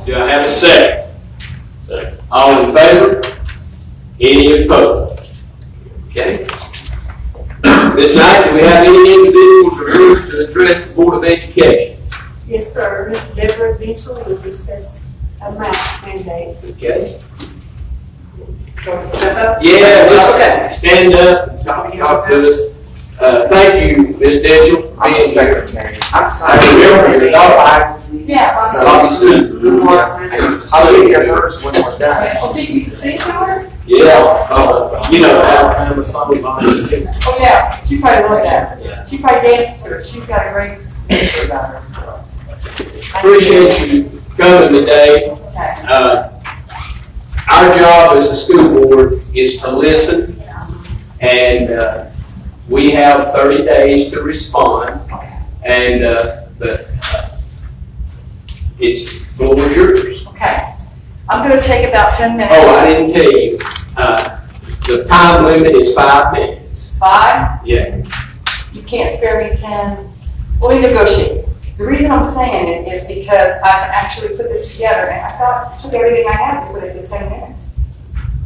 Do I have a second? Second. All in favor? Any opposed? Okay. Ms. Knight, do we have any individuals or groups to address the Board of Education? Yes, sir. Ms. Deborah Mitchell will discuss a mask mandate. Okay. Step up. Yeah, just Okay. stand up and talk to us. Thank you, Ms. Mitchell, for I'm the being here. secretary. I'm I sorry. remember your daughter. Yeah. Bobby Sue. I'll be here first when we're done. Oh, did you see her? Yeah, you know, Alabama song Bobby Sue. Oh, yeah. She probably loved that. Yeah. She probably dances her. She's got a great picture about her. Appreciate you coming today. Okay. Our job as a school board is to listen, and we have 30 days to respond, and it's floor is yours. Okay. I'm going to take about 10 minutes. Oh, I didn't tell you, the time limit is 5 minutes. 5? Yeah. You can't spare me 10. We'll negotiate. The reason I'm saying it is because I've actually put this together, and I thought it took everything I had to put it to 10 minutes.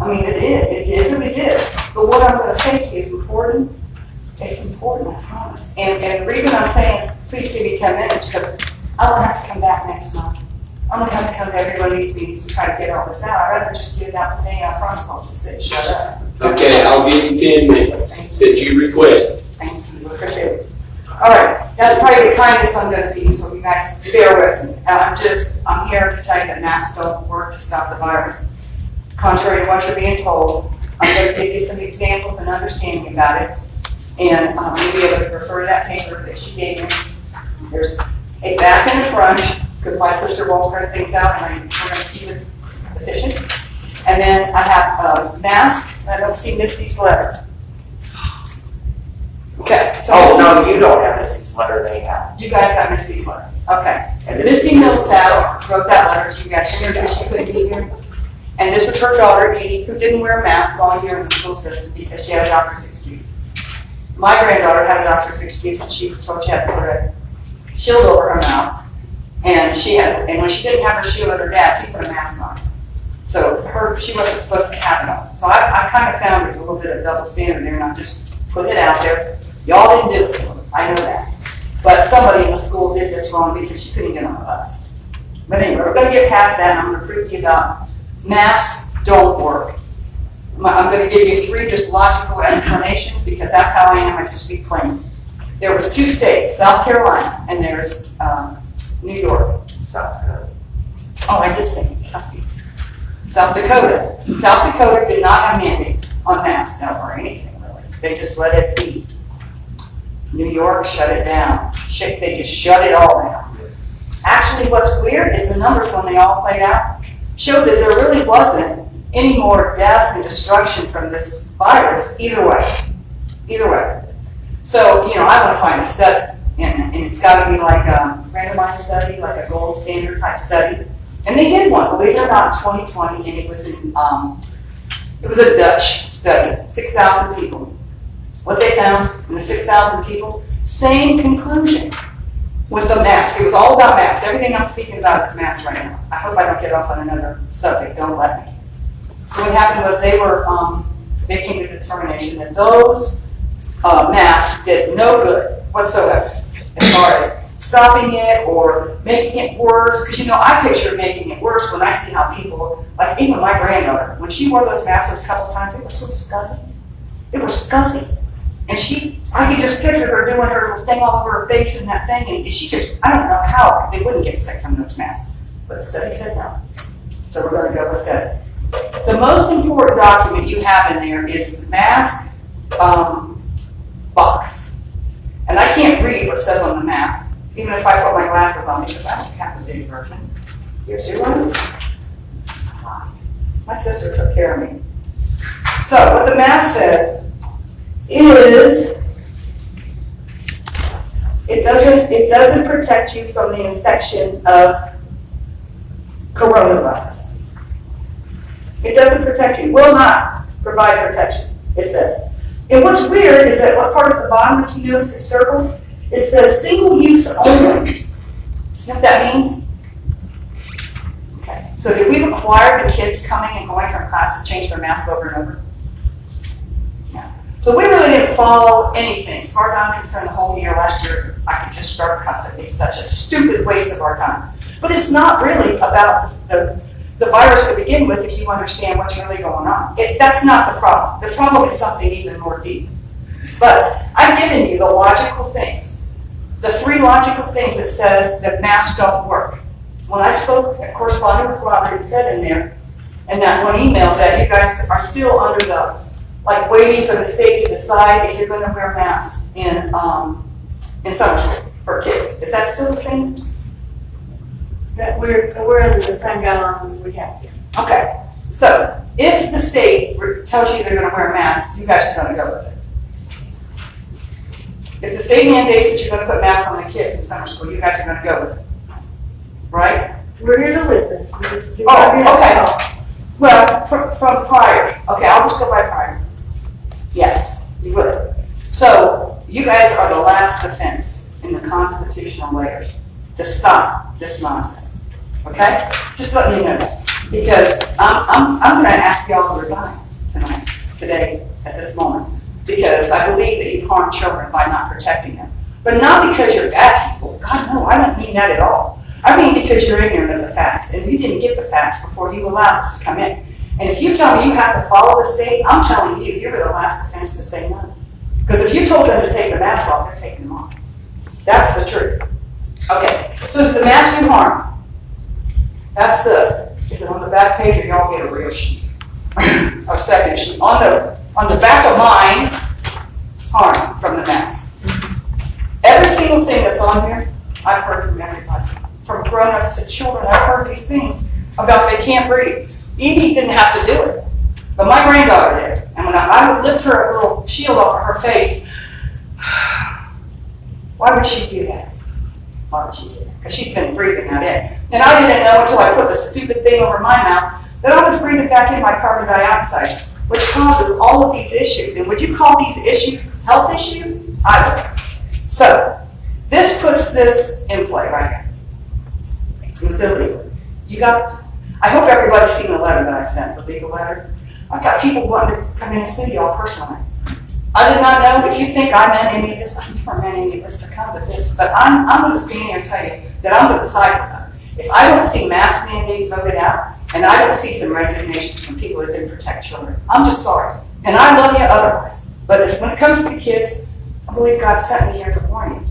I mean, it did. It really did. But what I'm going to say to you is important. It's important, I promise. And the reason I'm saying, please give me 10 minutes, because I don't have to come back next month. I'm going to have to come to every one of these meetings and try to get all this out. I'd rather just get it out today. I promise I'll just sit and shut up. Okay, I'll give you 10 minutes, since you requested. Thank you. Appreciate it. All right, that's probably the kindest I'm going to be, so you guys bear with me. I'm here to tell you that masks don't work to stop the virus. Contrary to what you're being told, I'm going to take you some examples and understanding about it. And you'll be able to refer to that paper that she gave me. There's a back and a front, because my sister won't print things out, and I'm trying to keep it efficient. And then I have a mask, and I don't see Misty's letter. Okay, so. Oh, no, you don't have Missy's letter, they have. You guys got Misty's letter. Okay. And Misty Millshouse wrote that letter to you guys. She knew she couldn't be here. And this is her daughter, Edie, who didn't wear a mask all year in the school system because she had a doctor's excuse. My granddaughter had a doctor's excuse, and she was told she had to put a shield over her mouth. And when she didn't have her shield at her dad's, he put a mask on. So she wasn't supposed to have it on. So I kind of found there's a little bit of double standard there, and I just put it out there. Y'all didn't do it, I know that. But somebody in the school did this wrong because she couldn't get on the bus. But anyway, we're gonna get past that, and I'm gonna prove to you about masks don't work. I'm gonna give you 3 just logical explanations because that's how I am, I just speak plain. There was 2 states, South Carolina, and there's New York. South Dakota. Oh, I did say South Dakota. South Dakota did not have mandates on masks or anything really. They just let it be. New York shut it down. They just shut it all down. Actually, what's weird is the numbers when they all played out showed that there really wasn't any more death and destruction from this virus either way. Either way. So, I want to find a study, and it's got to be like a randomized study, like a gold standard type study. And they did one, believe it or not, in 2020, and it was a Dutch study, 6,000 people. What they found in the 6,000 people, same conclusion with the mask. It was all about masks. Everything I'm speaking about is masks right now. I hope I don't get off on another subject. Don't let me. So what happened was they were making the determination that those masks did no good whatsoever as far as stopping it or making it worse. Because I picture making it worse when I see how people, like even my granddaughter, when she wore those masks a couple times, they were so scuzzy. It was scuzzy. And I could just picture her doing her little thing all over her face and that thing, and she just, I don't know how they wouldn't get sick from those masks. But the study said no. So we're going to go with study. The most important document you have in there is the mask box. And I can't read what says on the mask, even if I put my glasses on, because I don't have the big version. Here's your one. My sister took care of me. So what the mask says is it doesn't protect you from the infection of coronavirus. It doesn't protect you. Will not provide protection, it says. And what's weird is that what part of the bottom, if you notice it's circled, it says single use only. You know what that means? Okay. So did we require the kids coming and going from class to change their mask over and over? Yeah. So we really didn't follow anything. As far as I'm concerned, the whole year, last year, I could just start cussing. It's such a stupid waste of our time. But it's not really about the virus to begin with if you understand what's really going on. That's not the problem. The problem is something even more deep. But I've given you the logical things, the 3 logical things that says that masks don't work. When I spoke, corresponding with Robert, it said in there, in that one email, that you guys are still under the, like, waiting for the state to decide if you're going to wear masks in summer school for kids. Is that still the same? That we're under the same guidelines as we have here. Okay. So if the state tells you they're going to wear masks, you guys are going to go with it. If the state mandates that you're going to put masks on the kids in summer school, you guys are going to go with it. Right? We're here to listen. Oh, okay. Well, from prior. Okay, I'll just go by prior. Yes, you would. So you guys are the last defense in the constitutional layers to stop this nonsense. Okay? Just letting you know that. Because I'm going to ask y'all to resign today, at this moment. Because I believe that you harm children by not protecting them. But not because you're bad people. God, no, I don't mean that at all. I mean because you're ignorant of the facts, and you didn't get the facts before you allowed us to come in. And if you tell me you have to follow the state, I'm telling you, you're the last defense to say no. Because if you told them to take the mask off, they're taking them off. That's the truth. Okay, so is the mask do harm? That's is it on the back page, or y'all get a real sheet? A second sheet. On the back of mine, harm from the mask. Every single thing that's on here, I've heard from everybody. From grown-ups to children, I've heard these things about they can't breathe. Edie didn't have to do it, but my granddaughter did. And when I would lift her little shield off of her face, why would she do that? Why would she do that? Because she's been breathing that in. And I didn't know until I put the stupid thing over my mouth that I was breathing back in my carbon dioxide, which causes all of these issues. And would you call these issues health issues? I don't. So, this puts this in play right here. It was illegal. I hope everybody's seen the letter that I sent, the legal letter. I've got people wanting to come in and sue y'all personally. I did not know, if you think I meant any of this, I never meant any of this to come with this, but I'm going to stand here and tell you that I'm going to side with them. If I don't see mask mandates voted out, and I don't see some resignations from people that didn't protect children, I'm just sorry. And I love you otherwise. But when it comes to kids, I believe God sent me here to warn you.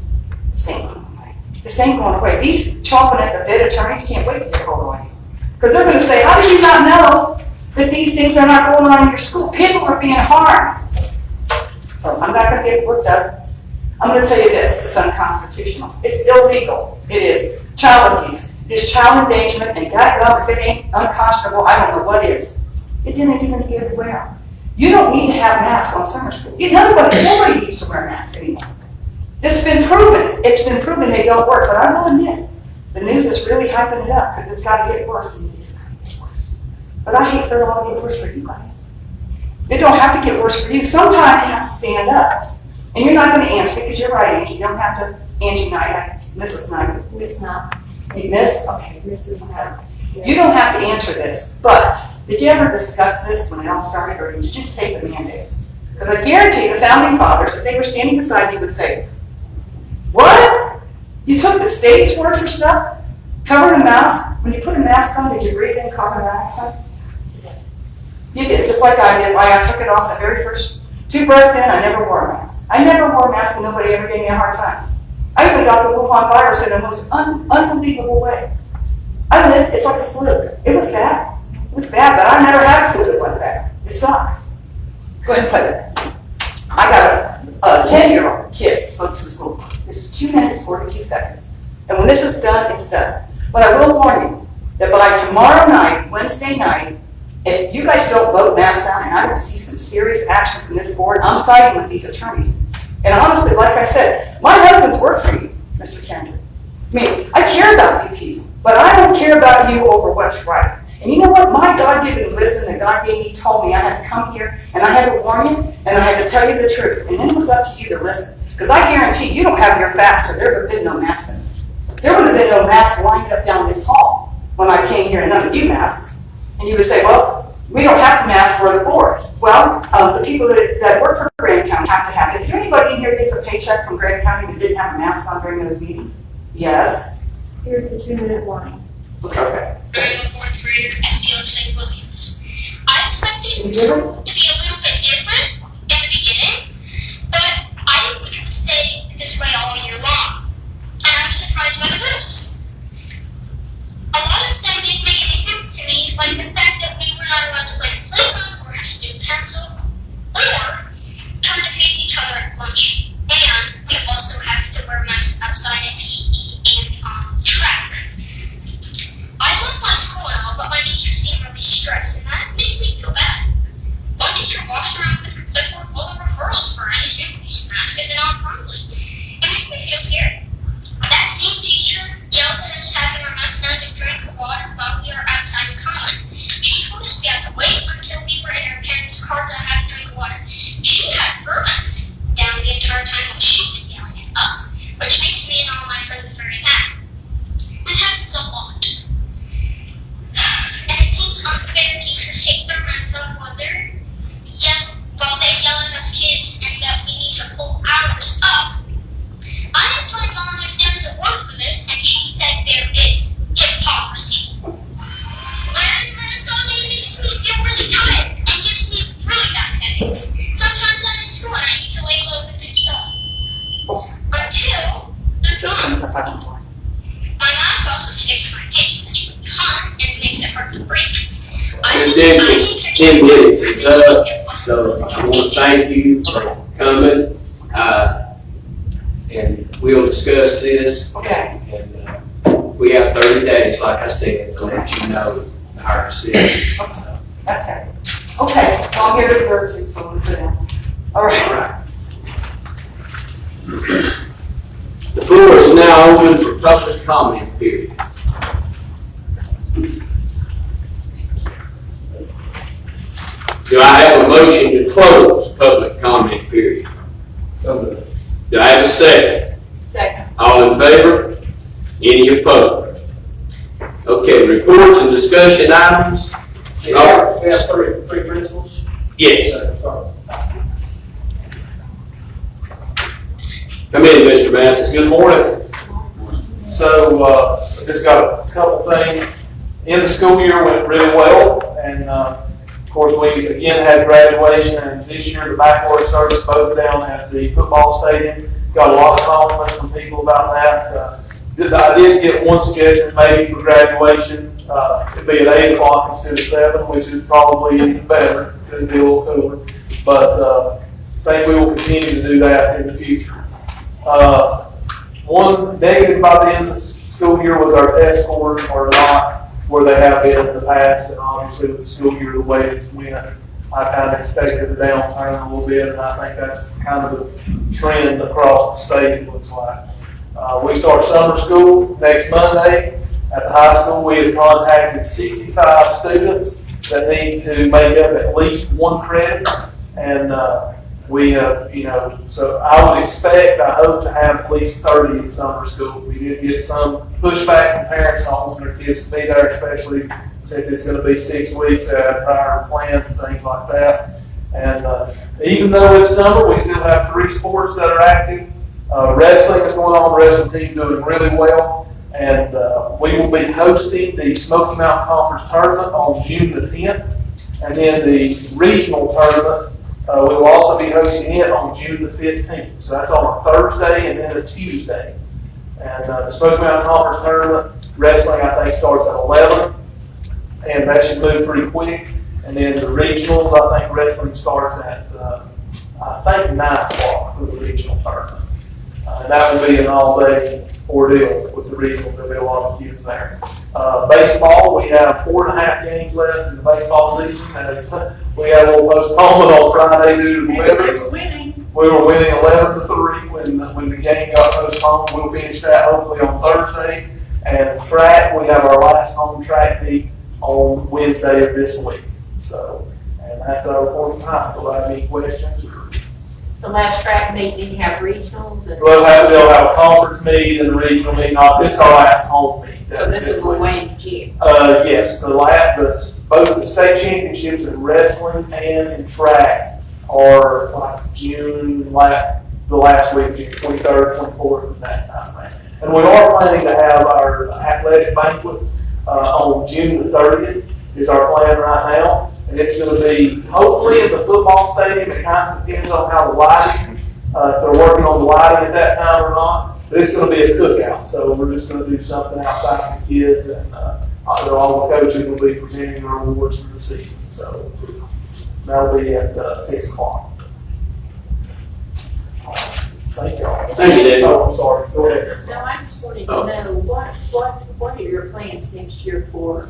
This ain't going away. This ain't going away. These chomping at the bit attorneys can't wait to get hold on you. Because they're going to say, how did you not know that these things are not going on in your school? People are being harmed. So I'm not going to get worked up. I'm going to tell you this. It's unconstitutional. It's illegal. It is child abuse. It is child endangerment. And God, if it ain't unconscionable, I don't know what is. It didn't even get everywhere. You don't need to have masks on summer school. Nobody needs to wear masks anymore. It's been proven. It's been proven they don't work. But I will admit, the news is really hyping it up because it's got to get worse and it's got to get worse. But I hate for it all to get worse for you guys. It don't have to get worse for you. Sometimes you have to stand up. And you're not going to answer because you're right, Angie. You don't have to, Angie Knight, Mrs. Knight. Miss Not. You miss? Okay. Mrs. Not. You don't have to answer this, but did you ever discuss this when it all started, or did you just take the mandates? Because I guarantee the founding fathers, if they were standing beside you, would say, what? You took the state's word for stuff? Cover the mouth? When you put a mask on, did you breathe in carbon dioxide? You did, just like I did. Why I took it off the very first 2 breaths in, I never wore a mask. I never wore a mask and nobody ever gave me a hard time. I even got the Wuhan virus in the most unbelievable way. I lived, it's like a fluke. It was bad. It was bad, but I never had a flu that went bad. It sucks. Go ahead and play it. I got a 10-year-old kid spoke to the school. This is 2 minutes, 42 seconds. And when this is done, it's done. But I will warn you that by tomorrow night, Wednesday night, if you guys don't vote masks out and I don't see some serious action from this board, I'm siding with these attorneys. And honestly, like I said, my husband's worked for you, Mr. Kendrick. I mean, I care about you people, but I don't care about you over what's right. And you know what? My God-given wisdom that God gave me told me I had to come here and I had to warn you and I had to tell you the truth. And then it was up to you to listen. Because I guarantee you don't have your facts, so there would have been no masks. There would have been no masks lined up down this hall. when I came here and none of you masked. And you would say, well, we don't have to mask for the board. Well, the people that work for Grant County have to have it. Is there anybody in here that gets a paycheck from Grant County that didn't have a mask on during those meetings? Yes? Here's the 2-minute warning. Okay. I'm a fourth grader at Felix St. Williams. I expected school to be a little bit different in the beginning, but I didn't think it would stay this way all year long. And I was surprised by the rules. A lot of them didn't make any sense to me, like the fact that we were not allowed to play the playground or have student council, or turn to face each other at lunch. And we also have to wear masks outside at PE and track. I love my school and all, but my teachers seem really stressed, and that makes me feel bad. One teacher walks around with a clipboard full of referrals for any student whose mask isn't on properly. It makes me feel scared. That same teacher yells at us having our masks on to drink water while we are outside the common. She told us we had to wait until we were in our parents' car to have to drink water. She had her mask down the entire time while she was yelling at us, which makes me and all my friends very mad. This happens a lot. And it seems unfair teachers take their masks off while they yell at us kids and that we need to pull ours up. I asked my mom if there was a word for this, and she said there is. Hypocrisy. Wearing a mask all day makes me feel really tired and gives me really bad headaches. Sometimes I'm in school and I need to lay low with the until they're gone. My mask also sticks to my face, which can be hot and makes it hard to breathe. And then 10 minutes is up, so I want to thank you for coming. And we'll discuss this. Okay. And we have 30 days, like I said, to let you know our decision. So, That's it. Okay, well, I'm here to observe too, so let's sit down. All all right. right. The floor is now open for public comment period. Do I have a motion to close public comment period? Do I have a second? Second. All in favor? Any opposed? Okay, reports and discussion items? We have three principals. Yes. Come in, Mr. Mathis. Good morning. So, just got a couple things. End of school year went really well, and of course we again had graduation, and this year the Banquet service both down at the football stadium. Got a lot of compliments from people about that. I did get one suggestion maybe for graduation, to be at 8 o'clock instead of 7, which is probably even better, could be a little cooler. But I think we will continue to do that in the future. One negative about the end of the school year was our test scores are not where they have been in the past, and obviously with the school year the way it's went, I kind of expected a downturn a little bit, and I think that's kind of the trend across the state, it looks like. We start summer school next Monday. At the high school, we have contacted 65 students that need to make up at least one credit, and we have, so I would expect, I hope to have at least 30 in summer school. We did get some pushback from parents not wanting their kids to be there, especially since it's going to be 6 weeks. They have prior plans and things like that. And even though it's summer, we still have 3 sports that are active. Wrestling is going on. The wrestling team doing really well. And we will be hosting the Smoky Mountain Conference Tournament on June the 10th. And then the regional tournament, we will also be hosting it on June the 15th. So that's on a Thursday and then a Tuesday. And the Smoky Mountain Conference Tournament, wrestling I think starts at 11. And that should move pretty quick. And then the regionals, I think wrestling starts at, 9 o'clock for the regional tournament. And that will be an all-day ordeal with the regional. There'll be a lot of kids there. Baseball, we have 4.5 games left in the baseball season. As we had a little postponement on Friday due to the weather. We were winning 11-3 when the game got postponed. We'll finish that hopefully on Thursday. And track, we have our last home track meet on Wednesday of this week. So, and that's our report from high school. Have any questions? The last track meet, then you have regionals and. They'll have a conference meet and a regional meet, this is our last home meet. So this is away in June. Yes, both the state championships in wrestling and in track are like June, the last week, June 23rd, 24th, and that time frame. And we are planning to have our athletic banquet on June the 30th is our plan right now. And it's going to be hopefully in the football stadium. It kind of depends on how the lighting, if they're working on the lighting at that time or not. But it's going to be a cookout, so we're just going to do something outside for the kids, and all the coaches will be presenting their awards for the season. So that'll be at 6 o'clock. Thank y'all. Thank you, David. Oh, sorry. Go ahead. No, I just wanted to know, what are your plans next year for,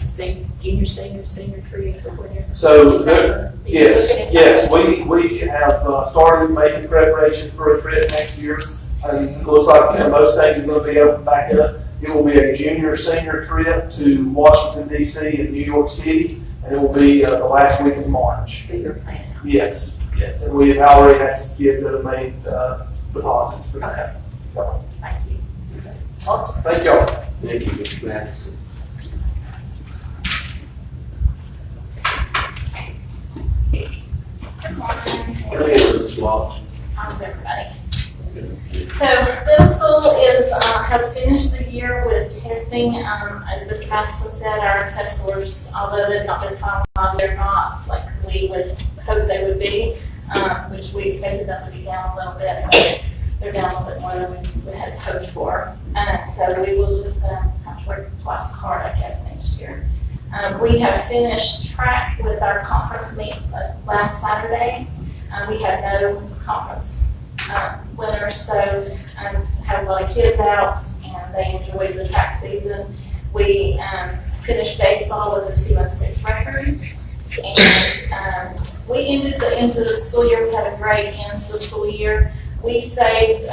senior trip or whatever? So, Is that- yes, we have started making preparations for a trip next year. And it looks like, most things are going to be open back up. It will be a senior trip to Washington, D.C. and New York City, and it will be the last week of March. So your plan. Yes, and we have already had some kids that have made deposits for that. Thank you. Thank y'all. Thank you, Mr. Madison. Good morning. Go ahead, Mr. Walsh. How's everybody? So middle school has finished the year with testing. As Mr. Matheson said, our test scores, although they've not been finalized, they're not like we would hope they would be, which we expected them to be down a little bit, but they're down a little bit more than we had hoped for. So we will just have to work twice as hard, I guess, next year. We have finished track with our conference meet last Saturday. We had no conference winners, so had a lot of kids out and they enjoyed the track season. We finished baseball with a 2-6 record, and we ended the end of the school year. We had a great end to the school year. We saved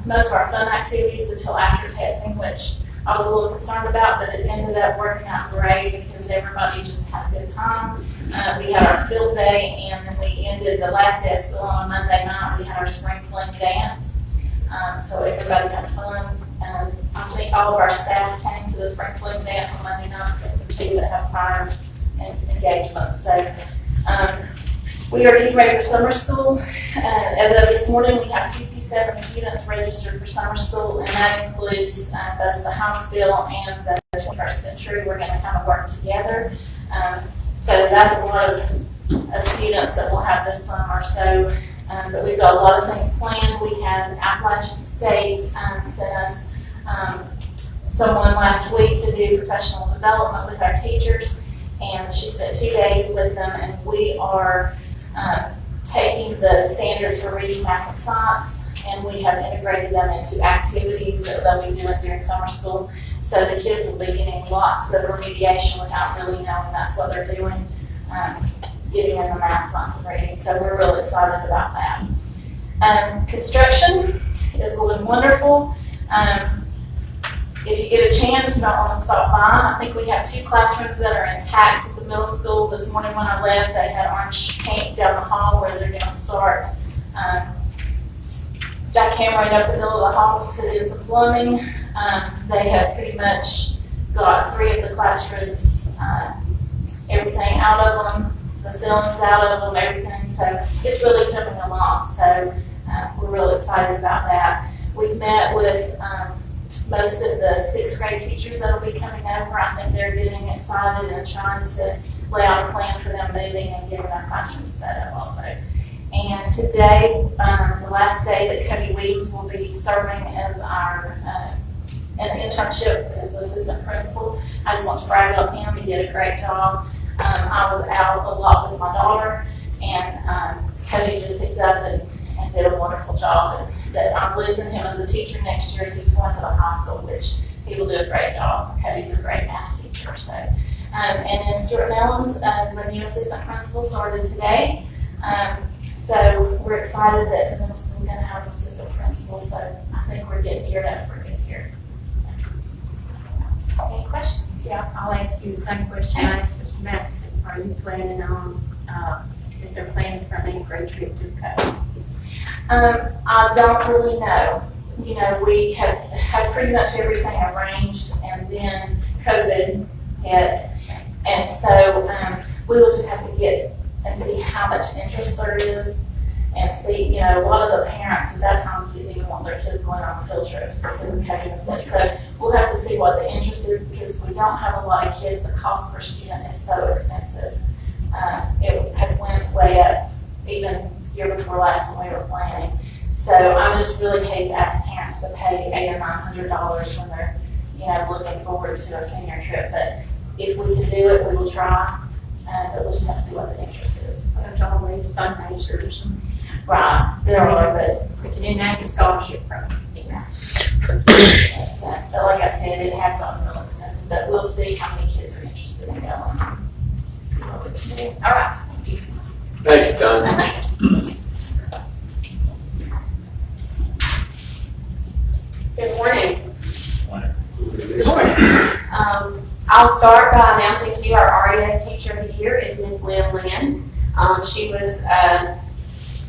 most of our fun activities until after testing, which I was a little concerned about, but it ended up working out great because everybody just had a good time. We had our field day, and then we ended the last day of school on a Monday night. We had our spring fling dance, so everybody had fun. I think all of our staff came to the spring fling dance on Monday night, except for 2 that have prior engagements. So we are getting ready for summer school. As of this morning, we have 57 students registered for summer school, and that includes both the House bill and the 21st century. We're going to kind of work together. So that's a lot of students that we'll have this summer. So, but we've got a lot of things planned. We had Appalachian State sent us someone last week to do professional development with our teachers, and she spent 2 days with them, and we are taking the standards for reading, math, and science, and we have integrated them into activities that they'll be doing during summer school. So the kids will be getting lots of remediation without really knowing that's what they're doing, getting in the math, science, and reading. So we're really excited about that. Construction is going wonderful. If you get a chance, you might want to stop by. I think we have 2 classrooms that are intact at the middle school. This morning when I left, they had orange paint down the hall where they're going to start jackhammering up the middle of the hall to put in some plumbing. They have pretty much got 3 of the classrooms, everything out of them, the ceilings out of them, everything. So it's really coming along. So we're really excited about that. We've met with most of the 6th grade teachers that will be coming over. I think they're getting excited and trying to lay out a plan for them moving and getting their classrooms set up also. And today, the last day that Cody Weeds will be serving as our an internship as the assistant principal. I just want to brag up him. He did a great job. I was out a lot with my daughter, and Cody just picked up and did a wonderful job. And that I'm losing him as a teacher next year as he's going to the high school, which he will do a great job. Cody's a great math teacher. So, and then Stuart Mellons as the new assistant principal started today. So we're excited that the middle school is going to have an assistant principal. So I think we're getting geared up for a good year. So, any questions? Yeah, I'll ask you the same question I asked Mr. Madison. Are you planning on Is there plans for an 8th grade trip to the coast? I don't really know. You know, we have had pretty much everything arranged and then COVID hit. And so, we will just have to get and see how much interest there is and see, you know, a lot of the parents at that time didn't even want their kids going on field trips because of COVID and such. So we'll have to see what the interest is because if we don't have a lot of kids, the cost per student is so expensive. It had went way up even year before last when we were planning. So I just really hate to ask parents to pay $800 or $900 when they're, you know, looking forward to a senior trip. But if we can do it, we will try. But we'll just have to see what the interest is. There's always fundraisers and Right, there are, but the new NACA scholarship program. that's, but like I said, it had gotten real expensive. But we'll see how many kids are interested in going. See what we can do. All right. Thank you, Don. Good morning. Good morning. I'll start by announcing to you our RES Teacher of the Year is Miss Lynn Lynn. She was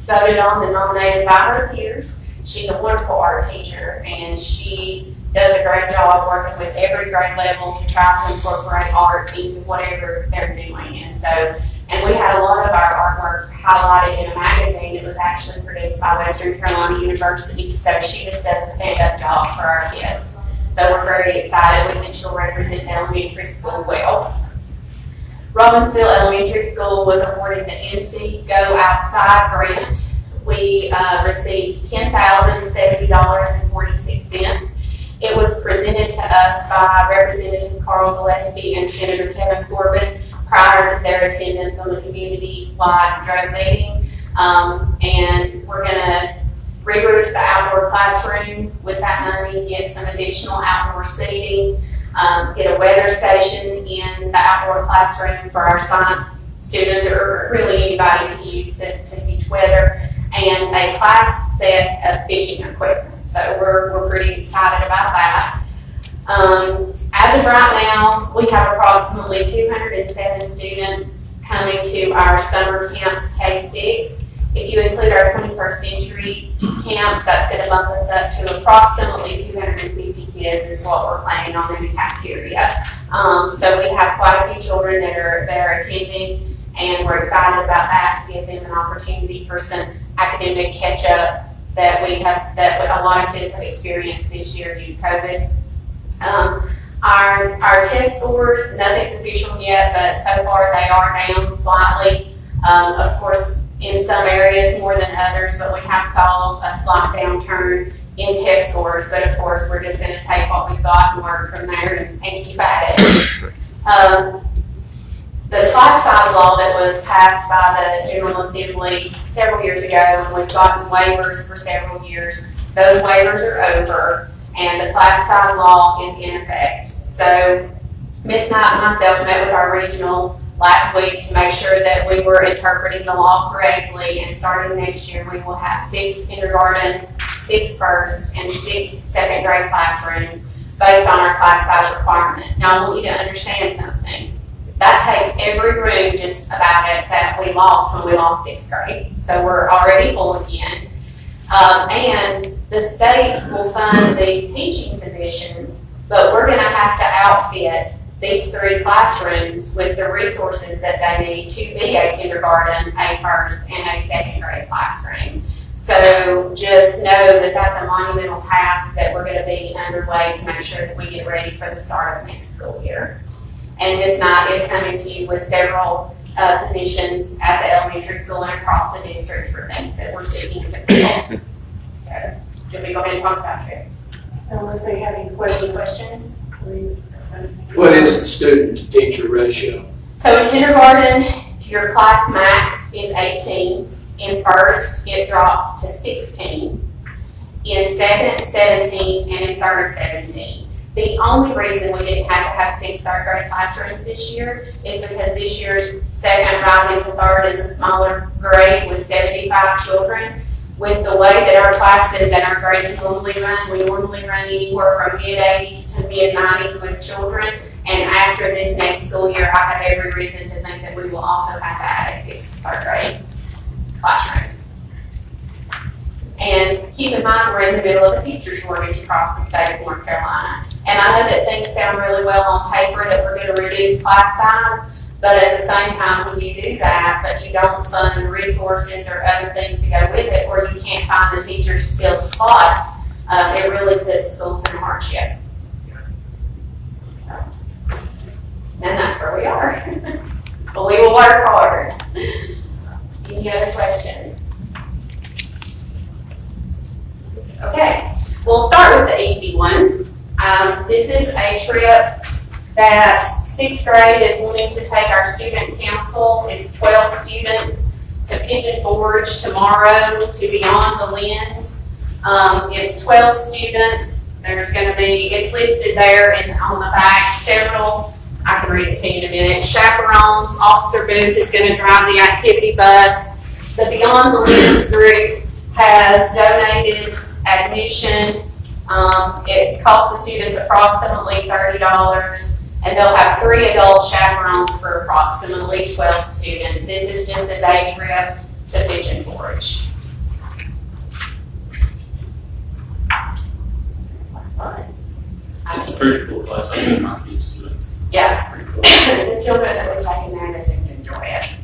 voted on and nominated by her peers. She's a wonderful art teacher and she does a great job working with every grade level to try to incorporate art into whatever they're doing. And we had a lot of our artwork highlighted in a magazine that was actually produced by Western Carolina University. So she just does a stand-up job for our kids. So we're very excited. We think she'll represent the elementary school well. Robbinsville Elementary School was awarded the NC Go Outside grant. We received $10,070.46. It was presented to us by Representative Carl Gillespie and Senator Kevin Corbin prior to their attendance on the community-wide drug meeting. And we're gonna re-roof the outdoor classroom with that money, get some additional outdoor seating, get a weather station in the outdoor classroom for our science students or really anybody to use to teach weather, and a class set of fishing equipment. So we're pretty excited about that. As of right now, we have approximately 207 students coming to our summer camps K6. If you include our 21st century camps, that's going to bump us up to approximately 250 kids is what we're planning on in the cafeteria. So we have quite a few children that are attending, and we're excited about that to give them an opportunity for some academic catch-up that a lot of kids have experienced this year due to COVID. Our test scores, nothing's official yet, but so far they are down slightly. Of course, in some areas more than others, but we have saw a slight downturn in test scores. But of course, we're just going to take what we've got and work from there and keep at it. The class size law that was passed by the General Assembly several years ago, and we've gotten waivers for several years, those waivers are over, and the class size law is in effect. So Ms. Knight and myself met with our regional last week to make sure that we were interpreting the law correctly, and starting next year we will have 6 kindergarten, 6 first, and 6 second grade classrooms based on our class size requirement. Now I want you to understand something. That takes every room just about it that we lost when we lost 6th grade. So we're already full again. And the state will fund these teaching positions, but we're gonna have to outfit these 3 classrooms with the resources that they need to be a kindergarten, a first, and a second grade classroom. So just know that that's a monumental task that we're gonna be underway to make sure that we get ready for the start of next school year. And Ms. Knight is coming to you with several positions at the elementary school and across the district for things that we're seeking to fill. So, do we go ahead and talk about it? Unless they have any Any questions. questions? What is the student to teacher ratio? So in kindergarten, your class max is 18. In first, it drops to 16. In second, 17, and in third, 17. The only reason we didn't have to have 6 third grade classrooms this year is because this year's second rising to third is a smaller grade with 75 children. With the way that our classes and our grades normally run, we normally run anywhere from mid-80s to mid-90s with children, And after this next school year, I have every reason to think that we will also have to add a 6th and 3rd grade classroom. And keep in mind, we're in the middle of a teacher shortage across the state of North Carolina. And I know that things sound really well on paper that we're going to reduce class size, but at the same time, when you do that, but you don't fund resources or other things to go with it, or you can't find the teachers to fill the slots, it really puts schools in hardship. So, and that's where we are. But we will work hard. Any other questions? Okay, we'll start with the easy one. This is a trip that 6th grade is wanting to take our student council. It's 12 students to Pigeon Forge tomorrow to Beyond the Lens. It's 12 students. There's going to be, it's listed there on the back, several, I can read it to you in a minute, chaperones. Officer Booth is going to drive the activity bus. The Beyond the Lens group has donated admission. It costs the students approximately $30, and they'll have 3 adult chaperones for approximately 12 students. This is just a day trip to Pigeon Forge. It's a pretty cool class. I think my kids do it. Yeah, Pretty cool. the children that we're taking there, they seem to enjoy it.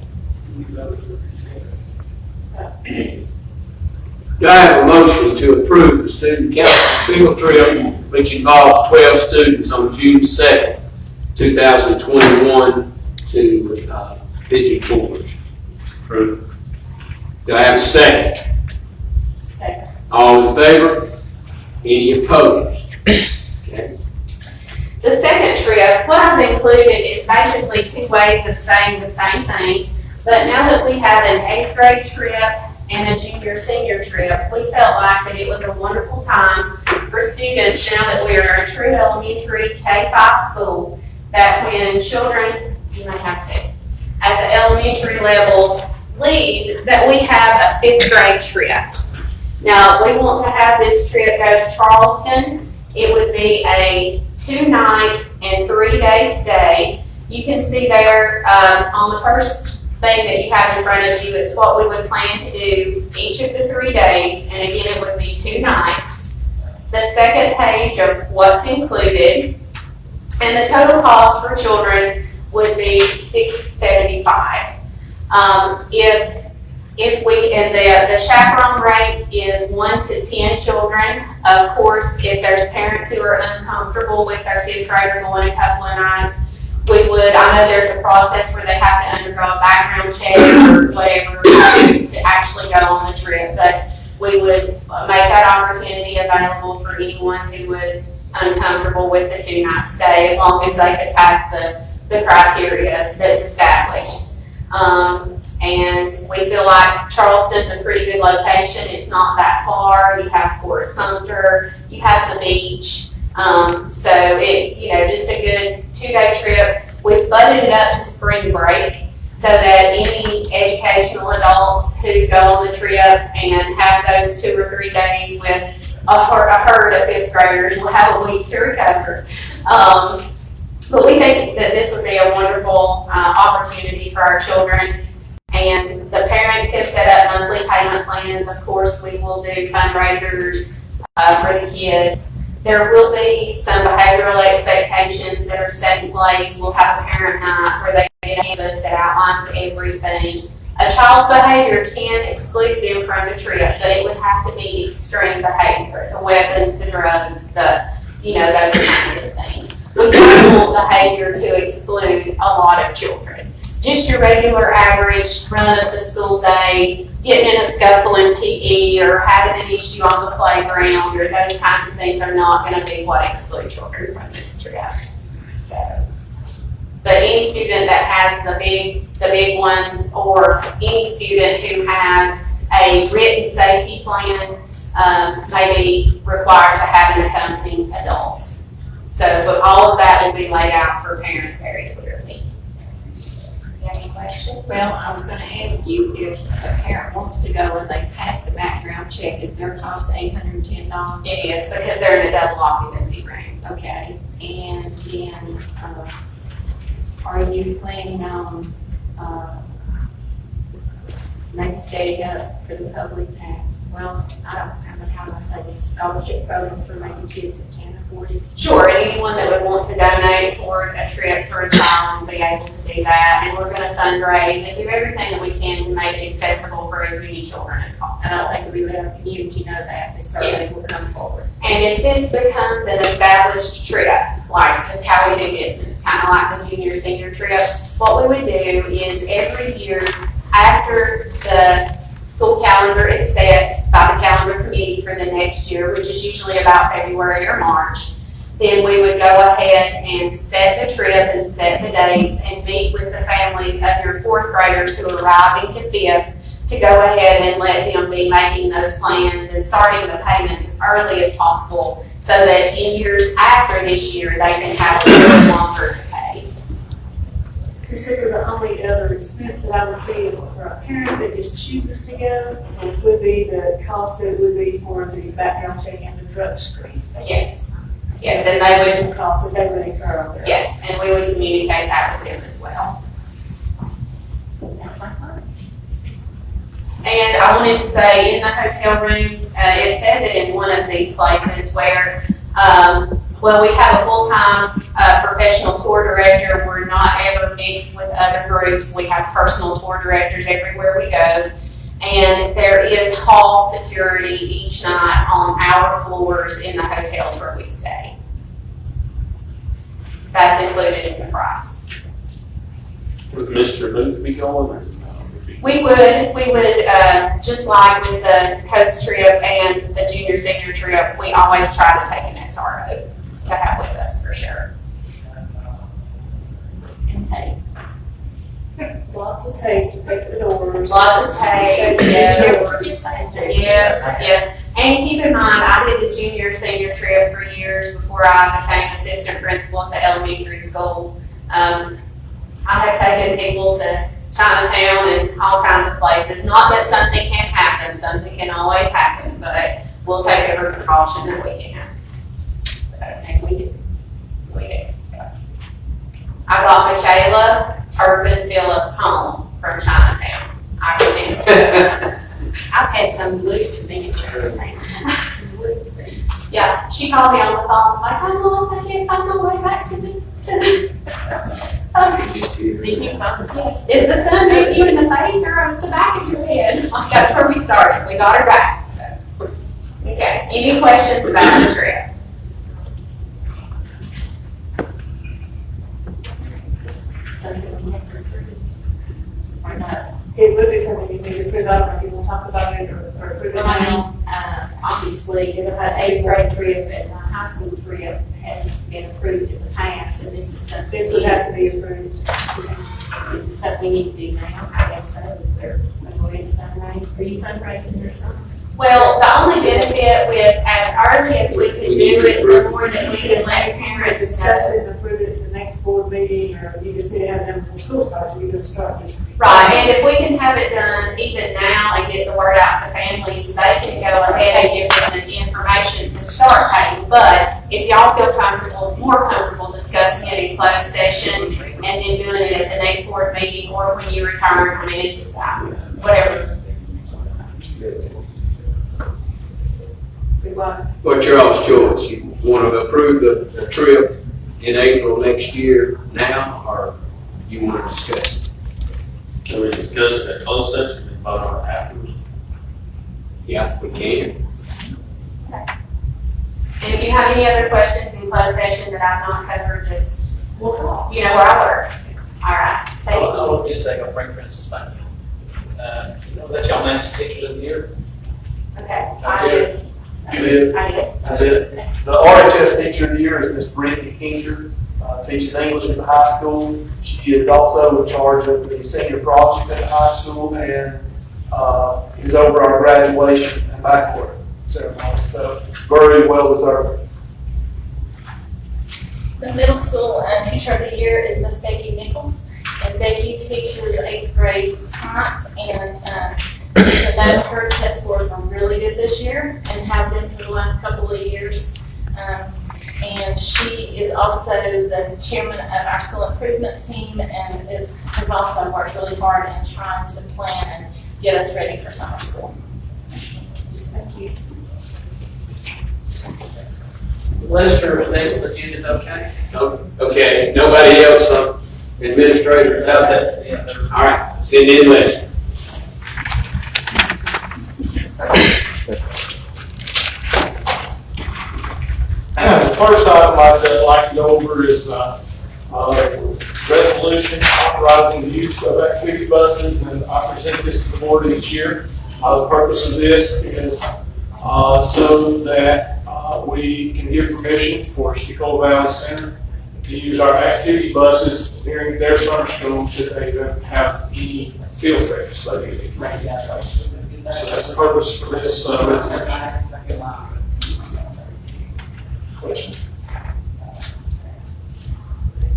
Do I have a motion to approve the student council field trip, which involves 12 students on June 2nd, 2021 to Pigeon Forge? Approved. Do I have a second? Second. All in favor? Any opposed? Okay. The second trip, what I've included is basically 2 ways of saying the same thing, but now that we have an 8th grade trip and a junior-senior trip, we felt like that it was a wonderful time for students, now that we are a true elementary K-5 school, that when children, you may have to, at the elementary level leave, that we have a 5th grade trip. Now, we want to have this trip go to Charleston. It would be a 2-night and 3-day stay. You can see there on the first thing that you have in front of you, it's what we would plan to do each of the 3 days, and again, it would be 2 nights. The second page of what's included, and the total cost for children would be $675. If we, and the chaperone rate is 1 to 10 children. Of course, if there's parents who are uncomfortable with their 5th grader going a couple of nights, we would, I know there's a process where they have to undergo a background check or whatever to actually go on the trip, but we would make that opportunity available for anyone who was uncomfortable with the 2-night stay, as long as they could pass the criteria that's established. And we feel like Charleston's a pretty good location. It's not that far. You have Fort Sumter, you have the beach. So it, just a good 2-day trip. We've budgeted up to spring break so that any educational adults who go on the trip and have those 2 or 3 days with a herd of 5th graders will have a week to recover. But we think that this would be a wonderful opportunity for our children, and the parents can set up monthly payment plans. Of course, we will do fundraisers for the kids. There will be some behavioral expectations that are set in place. We'll have a parent night where they get a handbook that outlines everything. A child's behavior can exclude them from the trip, but it would have to be extreme behavior, the weapons, the drugs, those kinds of things. We don't want behavior to exclude a lot of children. Just your regular average run of the school day, getting in a scuffle in PE or having an issue on the playground or those kinds of things are not going to be what exclude children from this trip. So, but any student that has the big ones, or any student who has a written safety plan may be required to have an accompanying adult. So, but all of that will be laid out for parents very clearly. You have any questions? Well, I was gonna ask you, if a parent wants to go and they pass the background check, is their cost $810? It is, because they're in a double occupancy ring. Okay, and then, are you planning on, maybe setting up for the public that, well, I don't, how do I say this, a scholarship program for maybe kids that can't afford it? Sure, and anyone that would want to donate for a trip for a child will be able to do that. And we're gonna fundraise and do everything that we can to make it accessible for as many children as And I possible. think we let our community know that, they certainly Yes. will come forward. And if this becomes an established trip, like just how we do business, kind of like the junior, senior trip, what we would do is every year after the school calendar is set by the calendar committee for the next year, which is usually about February or March, then we would go ahead and set the trip and set the dates and meet with the families of your fourth graders who are rising to fifth to go ahead and let them be making those plans and starting the payments as early as possible so that in years after this year, they can have a little longer to pay. Consider the only other expense that I would see is for a parent that just chooses to go, would be the cost that it would be for the background check and the drug screen. Yes, yes, and they would, Some costs that they would incur on their. yes, and we would communicate that with them as well. Sounds like fun. And I wanted to say, in the hotel rooms, it says it in one of these places where, well, we have a full-time professional tour director. We're not ever mixed with other groups. We have personal tour directors everywhere we go. And there is hall security each night on our floors in the hotels where we stay. That's included in the price. Would Mr. Booth be going or? We would, just like with the coast trip and the junior senior trip, we always try to take an SRO to have with us for sure. And tape. Lots of tape to take the doors. Lots of tape, Doors. yes. And keep in mind, I did the junior senior trip for years before I became assistant principal at the elementary school. I have taken people to Chinatown and all kinds of places. Not that something can't happen, something can always happen, but we'll take every precaution that we can. So, And we do. we do. I got Michaela Turpin Phillips home from Chinatown. I can handle it. I've had some blue for miniatures. Yeah, she called me on the phone, was like, I'm lost, I can't find my way back to the Just here. These new phones. Yes. Is the sun hitting you in the face or on the back of your head? Like, that's where we started. We got her back. So. Okay. Any questions about the trip? Something we have to approve. Or not. It would be something you need to put on, if you want to talk about it or put it Well, I on. mean, obviously, the 8th grade trip and the high school trip has been approved in the past, and this is something. This would have to be approved. This is something we need to do now, I guess so, if they're going to fundraise. Are you fundraising this summer? Well, the only benefit with as early as we could do it, the more that we can let parents Discuss know. it and approve it at the next board meeting, or you just need to have it done before school starts, so you're gonna start this. Right, and if we can have it done even now and get the word out to families, they can go ahead and give them the information to start paying. But if y'all feel comfortable, more comfortable discussing it in closed session and then doing it at the next board meeting or when you return, I mean, it's whatever. What's your all's choice? You want to approve the trip in April next year now, or you want to discuss it? Can we discuss it at closed session and vote on it afterwards? Yeah, we can. And if you have any other questions in closed session that I've not covered, just, We'll talk. you know where I work. All right, thank you. I'll just say, I'll bring Princess back. Let y'all manage teachers of the year. Okay, I did. You did. I did. I did. The RHS Teacher of the Year is Miss Brittany Kinger, teaches English at the high school. She is also in charge of the senior project at the high school and is over our graduation and Banquet ceremony. So very well deserved. The middle school teacher of the year is Miss Becky Nichols, And Becky teaches 8th grade science, and even though her test scores were really good this year and have been for the last couple of years. And she is also the chairman of our school improvement team and has also worked really hard in trying to plan and get us ready for summer school. Thank you. Lester was next on the agenda, is that okay? Okay, nobody else, administrators out there? Yeah. All right, send in Lester. The first item I'd like to go over is resolution authorizing the use of activity buses, and I present this to the board each year. The purpose of this is so that we can give permission for Cte Valley Center to use our activity buses during their summer school should they have any field trips. So that's the purpose for this resolution. Questions?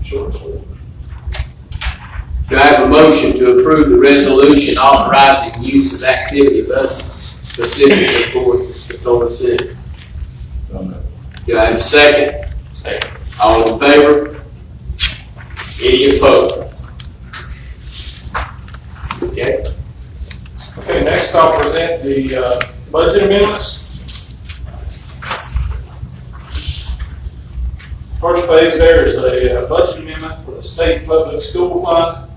Sure. Do I have a motion to approve the resolution authorizing the use of activity buses specifically for the Cte Center? Do I have a second? Second. All in favor? Any opposed? Okay. Okay, next I'll present the budget amendments. First page there is a budget amendment for the state public school fund.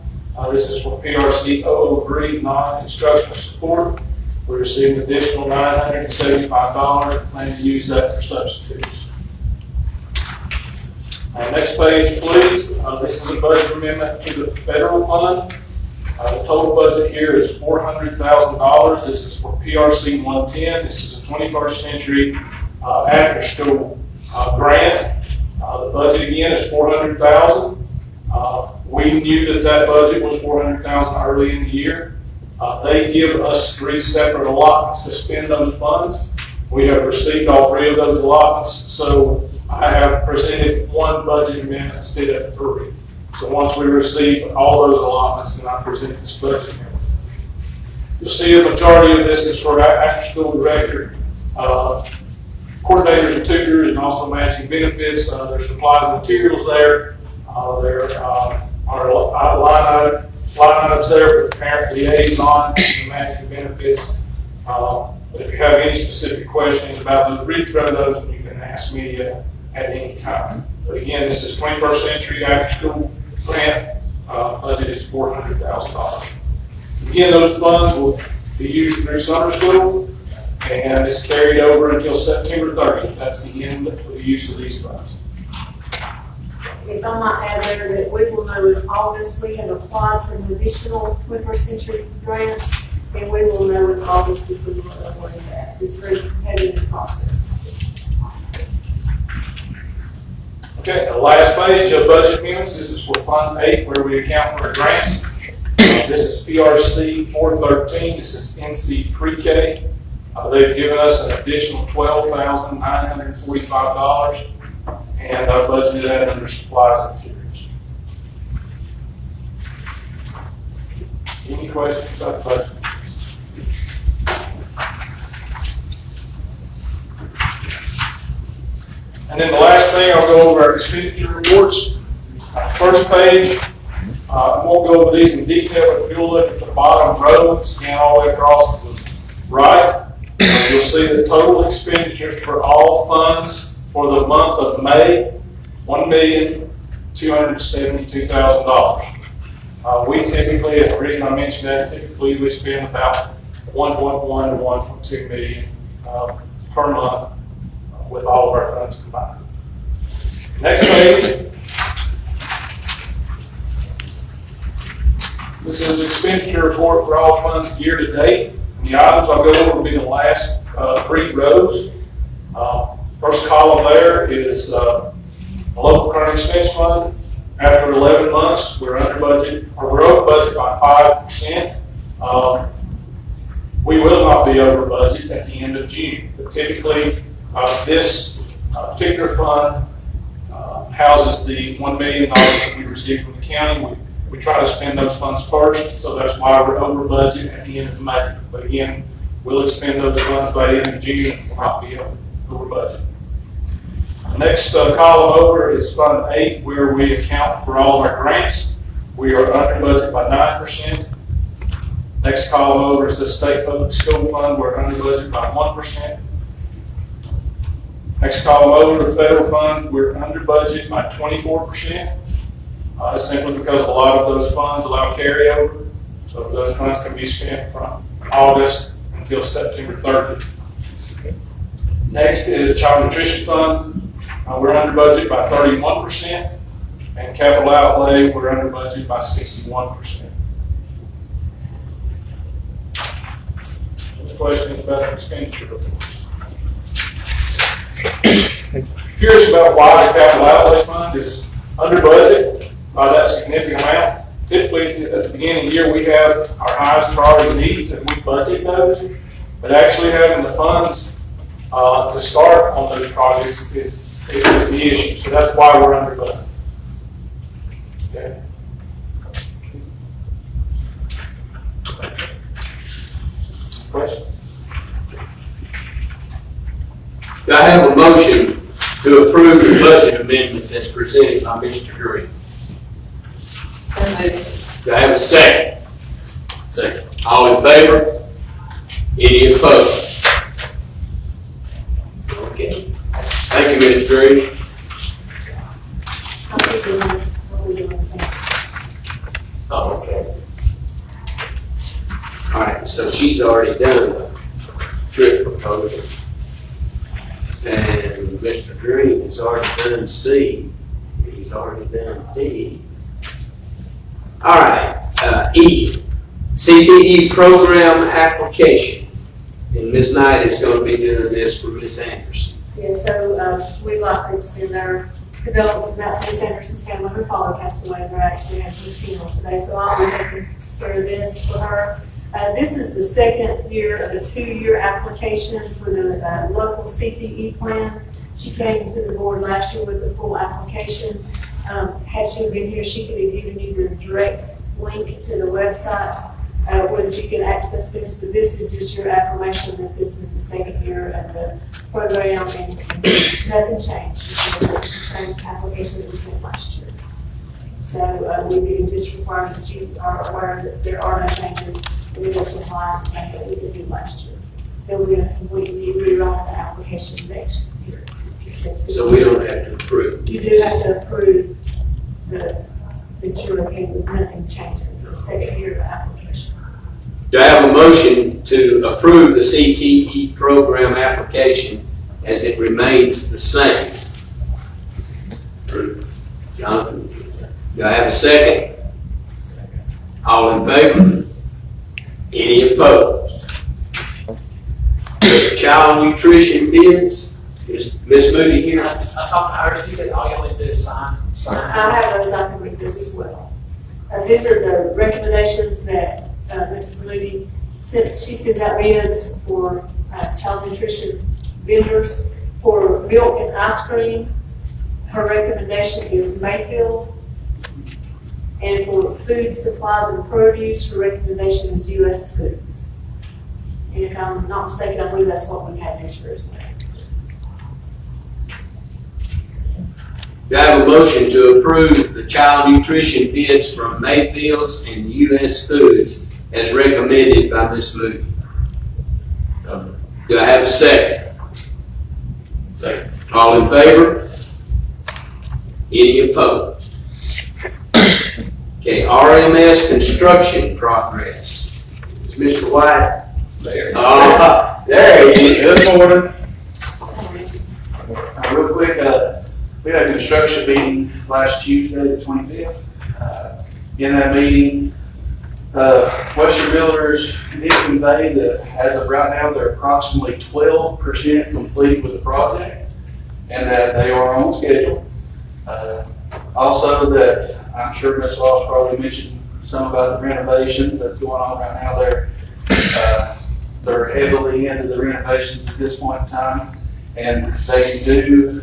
This is for PRC 003 non-instructional support. We're receiving additional $975, plan to use that for substitutes. Next page, please. This is a budget amendment to the federal fund. The total budget here is $400,000. This is for PRC 110. This is a 21st century after-school grant. The budget again is $400,000. We knew that budget was $400,000 early in the year. They give us 3 separate allotments to spend those funds. We have received all 3 of those allotments, so I have presented one budget amendment instead of 3. So once we receive all those allotments, then I present this budget amendment. You'll see a majority of this is for after-school director, coordinators and tutors, and also matching benefits. There's supplies and materials there. There are line items there for the parent liaison and matching benefits. But if you have any specific questions about those, read through those and you can ask me at any time. But again, this is 21st century after school grant. Budget is $400,000. Again, those funds will be used through summer school, and it's carried over until September 30th. That's the end of the use of these funds. If I might add there that we will know in August, we have applied for an additional 21st century grant, and we will know in August if we will award that. It's a very competitive process. Okay, the last page of budget amendments. This is for Fund 8, where we account for grants. This is PRC 413. This is NC Pre-K. They've given us an additional $12,945, and I budgeted that under supplies and materials. Any questions about the budget? And then the last thing, I'll go over our expenditure reports. First page, I won't go over these in detail, but if you'll look at the bottom row, scan all the way across to the right, you'll see the total expenditures for all funds for the month of May, $1,272,000. We typically, and the reason I mentioned that, typically we spend about 1.1 to 1.2 million per month with all of our funds combined. Next page. This is an expenditure report for all funds year to date. The items I'll go over will be the last 3 rows. First column there is the local current expense fund. After 11 months, we're under budget, or we're over budget by 5%. We will not be over budget at the end of June. But typically, this particular fund houses the $1 million that we receive from the county. we try to spend those funds first, so that's why we're over budget at the end of May. But again, we'll expend those funds by the end of June, we'll not be over budget. The next column over is Fund 8, where we account for all our grants. We are under budget by 9%. Next column over is the State Public School Fund, we're under budget by 1%. Next column over, the Federal Fund, we're under budget by 24%. Simply because a lot of those funds allow carryover, so those funds can be spent from August until September 30th. Next is Child Nutrition Fund. We're under budget by 31%, and capital outlay, we're under budget by 61%. Any questions about the expenditure reports? Curious about why the capital outlay fund is under budget by that significant amount. Typically, at the beginning of the year, we have our highest priority needs and we budget those, but actually having the funds to start on those projects is the issue. So that's why we're under budget. Okay. Question? Do I have a motion to approve the budget amendments as presented by Mr. Green? Do I have a second? Second. All in favor? Any opposed? Okay. Thank you, Mr. Green. Oh, okay. All right, so she's already done the trip proposal. And Mr. Green has already done C. He's already done D. All right, E, Cte Program Application. And Ms. Knight is going to be doing this for Ms. Anderson. Yeah, so we'd like to extend our condolences out to Ms. Anderson's family. Her father passed away, and they're actually having his funeral today, so I'll be taking care of this for her. This is the second year of a 2-year application for the local CTE plan. She came to the board last year with the full application. Had she been here, she could have given you the direct link to the website where you can access this. But this is just your affirmation that this is the second year of the program and nothing changed. It's the same application that we sent last year. So it just requires that you are aware that there are no changes. We will comply the same that we did do last year. Then we're going to completely rewrite the application next year. So we don't have to approve. You do have to approve that you're okay with nothing changing for the second year of the application. Do I have a motion to approve the CTE program application as it remains the same? Jonathan, do I have a second? Second. All in favor? Any opposed? Child nutrition bids, is Ms. Moody here? I thought, I heard you said all you only do is sign. I have those, I can read those as well. These are the recommendations that Mrs. Moody sent. She sends out bids for child nutrition vendors. For milk and ice cream, her recommendation is Mayfield. And for food supplies and produce, her recommendation is U.S. Foods. And if I'm not mistaken, I believe that's what we had this year as well. Do I have a motion to approve the child nutrition bids from Mayfields and U.S. Foods as recommended by Ms. Moody? Do I have a second? Second. All in favor? Any opposed? Okay, RMS Construction Progress. Is Mr. White there? There he is. Good morning. Real quick, we had a construction meeting last Tuesday, the 25th. In that meeting, Western Builders did convey that as of right now, they're approximately 12% complete with the project and that they are on schedule. Also that I'm sure Ms. Ross probably mentioned some about the renovations that's going on right now. They're heavily into the renovations at this point in time, and they do,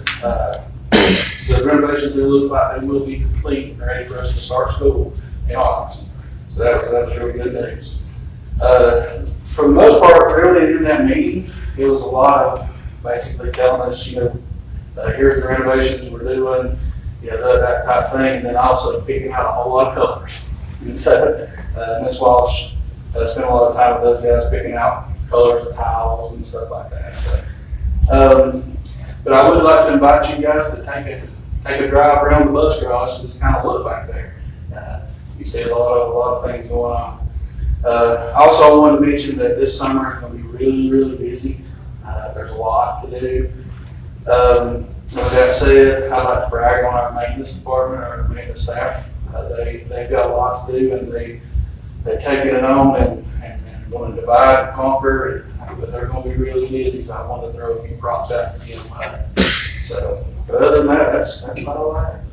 the renovations do look like they will be complete and ready for us to start school in August. So that was really good news. For the most part, really in that meeting, it was a lot of basically telling us, here's the renovations we're doing, that type of thing, and then also picking out a whole lot of colors. And so, Ms. Walsh spent a lot of time with those guys picking out colors of tiles and stuff like that. So, but I would like to invite you guys to take a drive around the bus garage and just kind of look back there. You see a lot of things going on. Also, I wanted to mention that this summer is going to be really, really busy. There's a lot to do. With that said, I'd like to brag on our maintenance department, our maintenance staff. They've got a lot to do, and they're taking it on and going to divide and conquer, but they're going to be really busy, so I wanted to throw a few props out to them. So, but other than that, that's about all I have.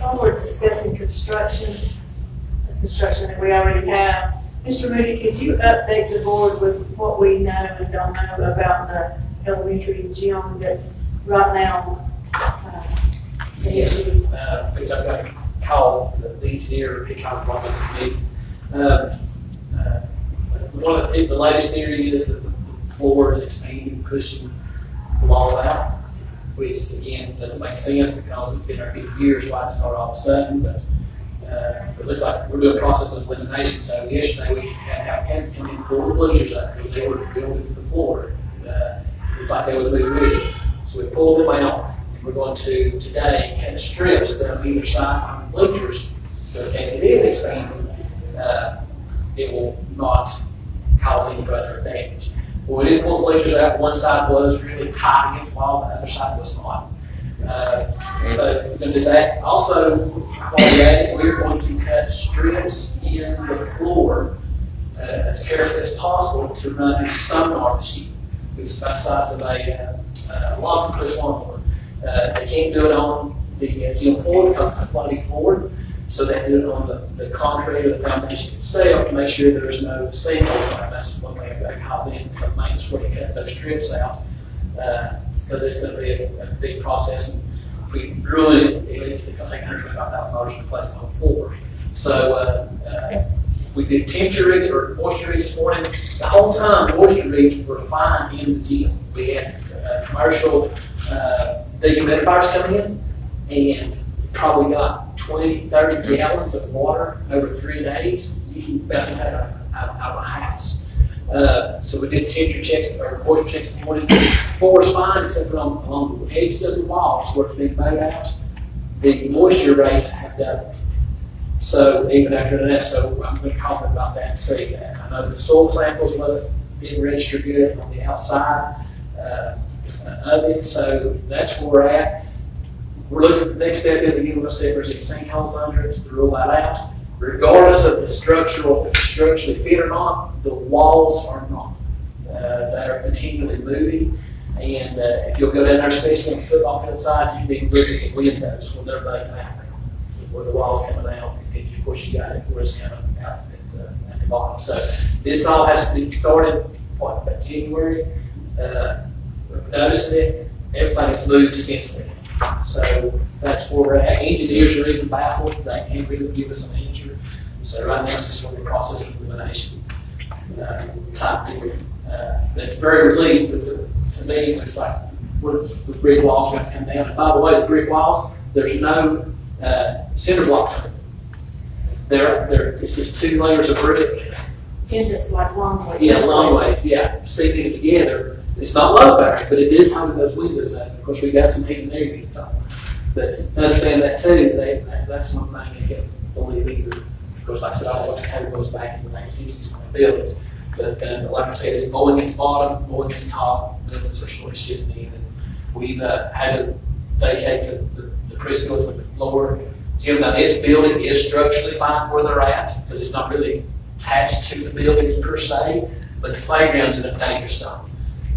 While we're discussing construction that we already have, Mr. Moody, could you update the board with what we know and don't know about the elementary gym that's right now? Yes, because I've got a call, the engineer, he kind of brought this to me. One of the latest theory is that the floor is expanding, pushing the walls out, which again doesn't make sense because it's been there 50 years, why it start all of a sudden. But it looks like we're doing a process of elimination. So yesterday we had to have Kevin come in and pull the bleachers up because they were built into the floor. It's like they would be ready. So we pulled them out. We're going to today cut strips down either side on the bleachers, so in case it is expanding, it will not cause any further damage. When we didn't pull the bleachers out, one side was really tight against the wall, the other side was not. So we're going to do that. Also, while we're at it, we're going to cut strips in the floor as carefully as possible to run a sonar machine, which is about the size of a log push lawnmower. They can't do it on the gym floor because it's a floating floor, so they do it on the concrete or the foundation itself to make sure there's no sinkholes. That's one way I've got to call in to the maintenance where they cut those strips out, because it's going to be a big process. And if we really, it's going to take $125,000 to replace the whole floor. So we did temperature reads or moisture reads this morning. The whole time moisture reads were fine in the gym. We had commercial dehumidifiers coming in and probably got 20, 30 gallons of water over 3 days. You can about that out of a house. So we did temperature checks or moisture checks in the morning. Floor was fine except for along the edges of the walls where it's being made out. The moisture rates have doubled. So even after that, so I'm going to comment about that and say that. I know the soil samples didn't register good on the outside. Of it, so that's where we're at. We're looking, the next step is again, we're going to see if there's any sinkholes under it to rule that out. Regardless of the structurally fit or not, the walls are not. They are continually moving, and if you'll go down there, especially on the football field side, you need to look at the windows when they're vacant out there, where the wall's coming out, and of course you got it where it's coming out at the bottom. So this all has to be started, about January. Noticing it, everything's moved since then. So that's where we're at. Engineers are even baffled. They can't really give us an answer. So right now it's just sort of a process of elimination type deal. That's very released, but to me it looks like the brick walls are going to come down. And by the way, the brick walls, there's no cinder blocks. It's just 2 layers of brick. It's just like long ways. Yeah, long ways, yeah. Sticking it together. It's not load bearing, but it is holding those windows up. Of course, we got some heat and air units on. But to understand that too, that's one thing they can't believe either. Of course, like I said, I don't know how it goes back in the 1960s when they built it. But like I said, it's bowling at the bottom, bowling at the top, movements are sort of shifting in. And we've had to vacate the preschool and the lower gym. Now, its building is structurally fine where they're at because it's not really attached to the buildings per se, but the playground's in a dangerous zone.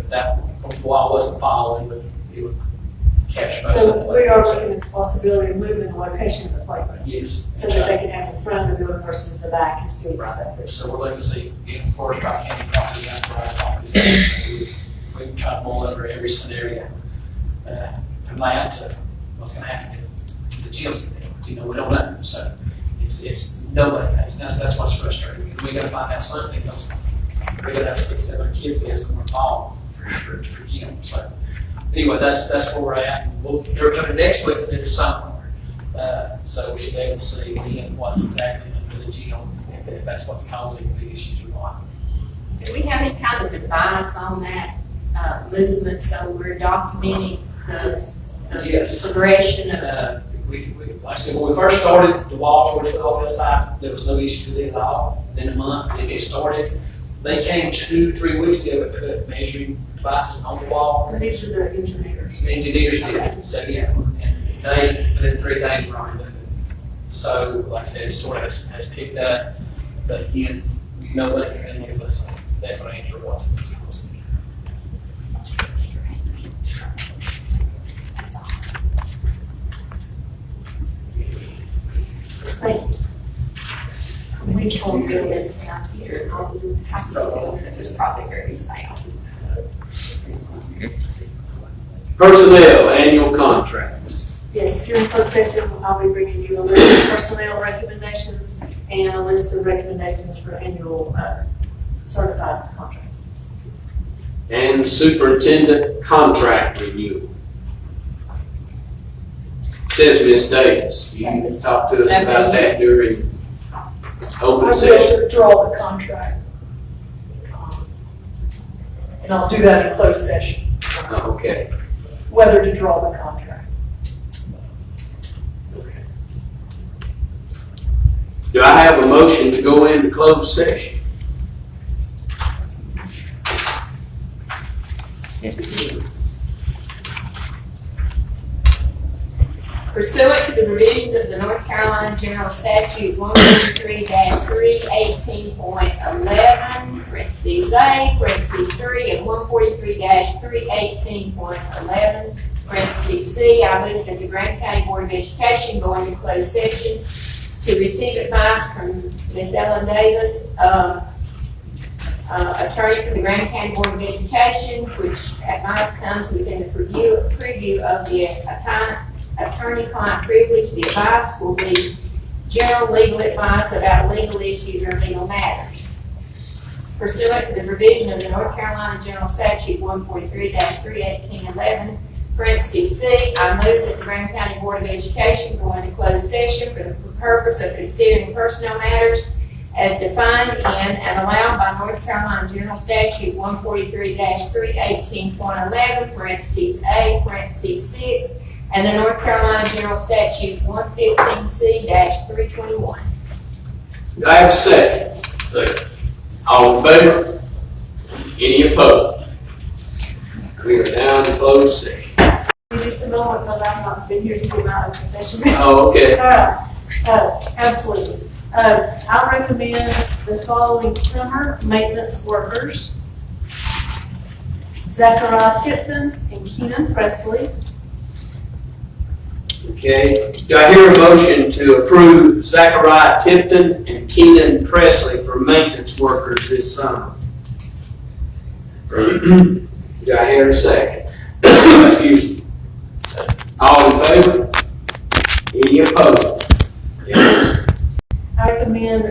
That wall wasn't following, but it would catch most of the So we are looking at the possibility of moving the location of the playground. Yes. So that they can have the front of the building versus the back and still be separate. So we're looking to see, of course, Tri County property down for our properties. We can try to mull over every scenario from that to what's going to happen in the gyms. You know, we don't know, so it's nobody knows. That's what's frustrating. We gotta find out something, because we gotta have 6, 7 kids there somewhere involved for gym. So anyway, that's where we're at. They're coming next week to do the summer. So we should be able to see again what's exactly under the gym, if that's what's causing the issues or not. Do we have any kind of device on that, movement, so we're documenting the Yes. progression of? Like I said, when we first started, the wall towards the off side, there was no issue with it at all. Then a month, then it started. They came 2-3 weeks ago and put measuring devices on the wall. These are the engineers. The engineers did, so yeah, and they, within 3 days, were already moving. So, like I said, it sort of has picked up, but again, nobody can really give us a definite answer what's causing it. Thank you. We can do this out here, have to go over this probably very sound. Personnel, annual contracts. Yes, during closed session, I'll be bringing you a list of personnel recommendations and a list of recommendations for annual certified contracts. And superintendent contract renewal. Says Ms. Davis, you can talk to us about that during open session. Withdraw the contract. And I'll do that in closed session, Okay. whether to draw the contract. Okay. Do I have a motion to go into closed session? Pursuant to the provisions of the North Carolina General Statute 143-318.11, parentheses A, parentheses 3, and 143-318.11, parentheses C, I move that the Grant County Board of Education go into closed session to receive advice from Ms. Ellen Davis, attorney for the Grant County Board of Education, which advice comes within the preview of the attorney-client privilege. The advice will be general legal advice about legal issues or legal matters. Pursuant to the provision of the North Carolina General Statute 143-318.11, parentheses C, I move that the Grant County Board of Education go into closed session for the purpose of considering personnel matters as defined in and allowed by North Carolina General Statute 143-318.11, parentheses A, parentheses 6, and the North Carolina General Statute 115C-321. Do I have a second? Second. All in favor? Any opposed? We are down to closed session. In just a moment, because I've not been here to do my open session. Oh, okay. All right, absolutely. I recommend the following summer maintenance workers: Zachariah Tipton and Keenan Presley. Okay. Do I hear a motion to approve Zachariah Tipton and Keenan Presley for maintenance workers this summer? Do I hear a second? Excuse me. All in favor? Any opposed? I recommend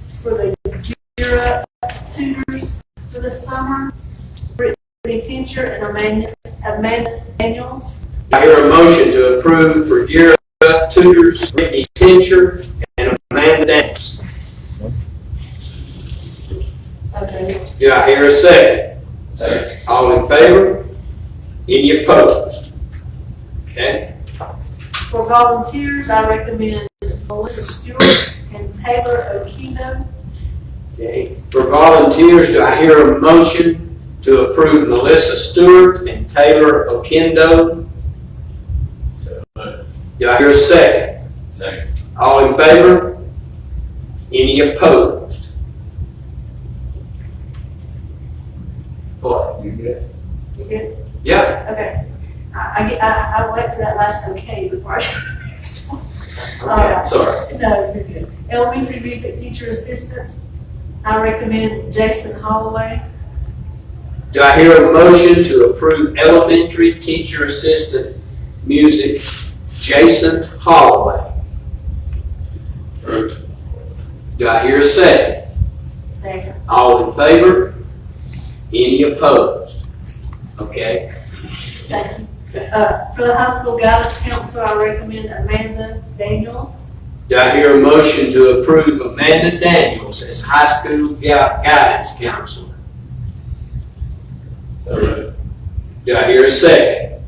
for the Gear Up tutors for the summer, Brittany Tincher and Amanda Daniels. I hear a motion to approve for Gear Up tutors, Brittany Tincher and Amanda Daniels. Do I hear a second? Second. All in favor? Any opposed? Okay. For volunteers, I recommend Melissa Stewart and Taylor Okino. Okay. For volunteers, do I hear a motion to approve Melissa Stewart and Taylor Okindo? Do I hear a second? Second. All in favor? Any opposed? What? You good? You good? Yeah. Okay. I'll wait for that last okay before I do the next one. Okay. Sorry. No, you're good. Elementary music teacher assistant, I recommend Jason Holloway. Do I hear a motion to approve elementary teacher assistant music Jason Holloway? Approved. Do I hear a second? Second. All in favor? Any opposed? Okay. Thank you. For the high school guidance counselor, I recommend Amanda Daniels. Do I hear a motion to approve Amanda Daniels as high school guidance counselor? So moved. Do I hear a second?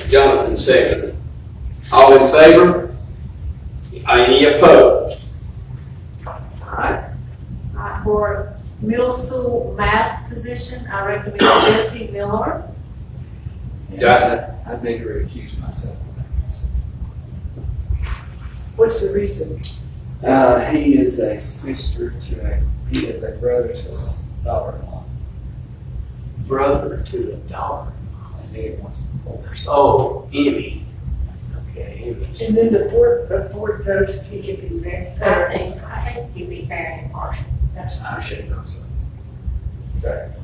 Jonathan seconded. All in favor? Any opposed? All right. For middle school math position, I recommend Jesse Miller. I'd make her recuse myself. What's the reason? He is a sister to he is a brother to a daughter-in-law. Brother to a daughter. And he wants to divorce. Oh, Emmy. Okay, Emmy. And then the board votes if he can be fair. I think you'd be fair and impartial. That's I not. should know so. Exactly.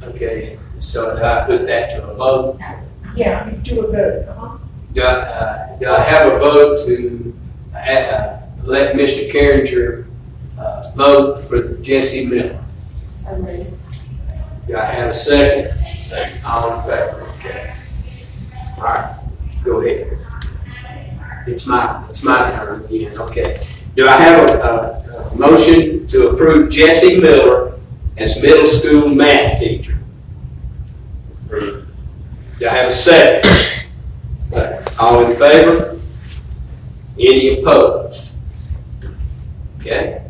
Okay, so do I put that to a vote? Yeah, you do a vote, uh-huh. Do I have a vote to let Mr. Carringer vote for Jesse Miller? So moved. Do I have a second? Second. All in favor? Okay. All right, go ahead. It's my turn again, okay. Do I have a motion to approve Jesse Miller as middle school math teacher? Approved. Do I have a second? Second. All in favor? Any opposed? Okay.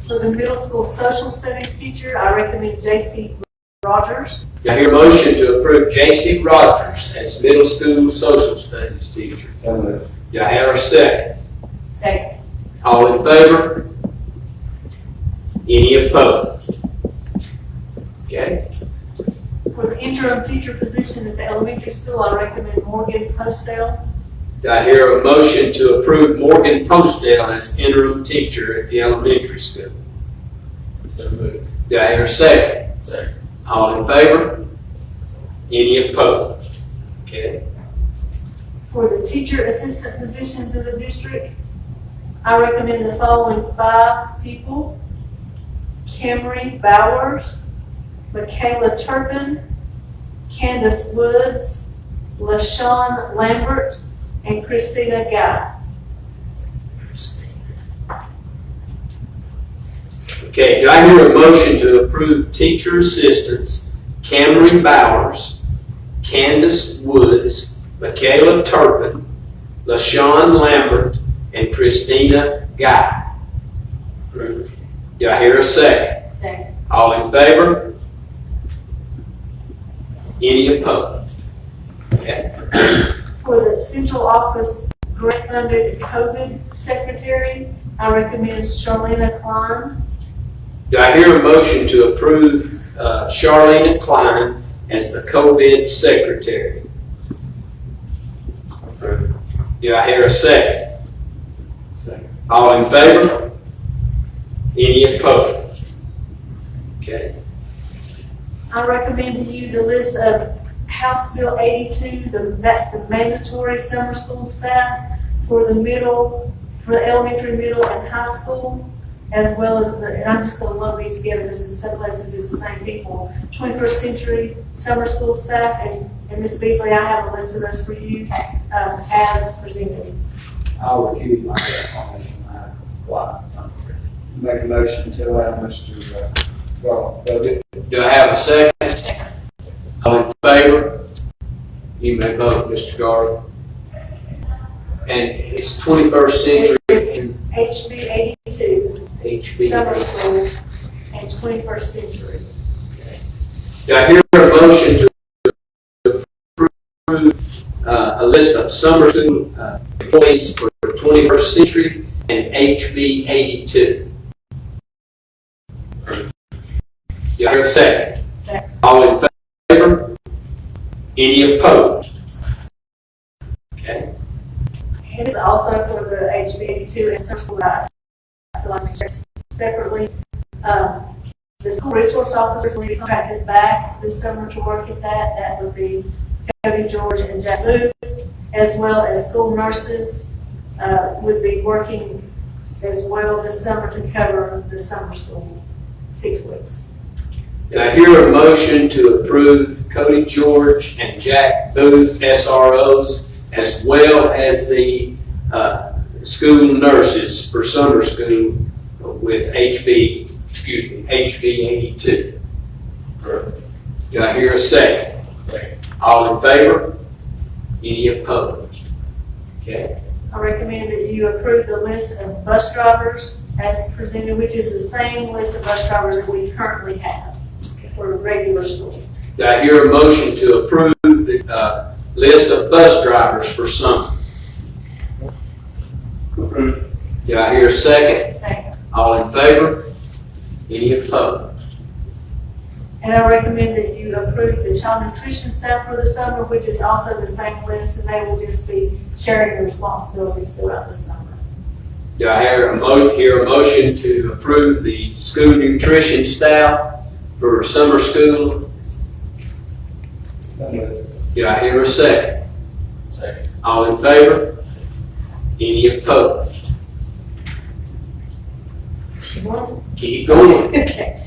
For the middle school social studies teacher, I recommend J.C. Rogers. Do I hear a motion to approve J.C. Rogers as middle school social studies teacher? So moved. Do I have a second? Second. All in favor? Any opposed? Okay. For the interim teacher position at the elementary school, I recommend Morgan Postel. Do I hear a motion to approve Morgan Postel as interim teacher at the elementary school? So moved. Do I hear a second? Second. All in favor? Any opposed? Okay. For the teacher assistant positions in the district, I recommend the following 5 people: Camry Bowers, Michaela Turpin, Candace Woods, LaShawn Lambert, and Christina Guy. Okay, do I hear a motion to approve teacher assistants Cameron Bowers, Candace Woods, Michaela Turpin, LaShawn Lambert, and Christina Guy? Approved. Do I hear a second? Second. All in favor? Any opposed? Okay. For the central office grant-funded COVID secretary, I recommend Charlena Klein. Do I hear a motion to approve Charlene Klein as the COVID secretary? Approved. Do I hear a second? Second. All in favor? Any opposed? Okay. I recommend to you the list of House Bill 82, that's the mandatory summer school staff for the elementary, middle, and high school, as well as and I'm just gonna lump these together because in some places it's the same people. 21st century summer school staff, and Ms. Beasley, I have a list of those for you, as presented. I'll recuse myself on this one. Why? Make a motion to allow Mr. Garland. Do I have a second? All in favor? You may vote, Mr. Garland. And it's 21st century and HB 82, HB. summer school, and 21st century. Do I hear a motion to approve a list of summer school employees for 21st century and HB 82? Do I hear a second? Second. All in favor? Any opposed? Okay. And it's also for the HB 82 and summer school guys. So I'm separately, the school resource officers will be contracted back this summer to work at that. That would be Cody George and Jack Booth. as well as school nurses, would be working as well this summer to cover the summer school, 6 weeks. Do I hear a motion to approve Cody George and Jack Booth SROs as well as the school nurses for summer school with HB 82? Do I hear a second? Second. All in favor? Any opposed? Okay. I recommend that you approve the list of bus drivers as presented, which is the same list of bus drivers that we currently have for regular school. Do I hear a motion to approve the list of bus drivers for summer? Approved. Do I hear a second? Second. All in favor? Any opposed? And I recommend that you approve the child nutrition staff for the summer, which is also the same list, and they will just be sharing the responsibilities throughout the summer. Do I hear a motion to approve the school nutrition staff for summer school? Do I hear a second? Second. All in favor? Any opposed? Keep going. Okay.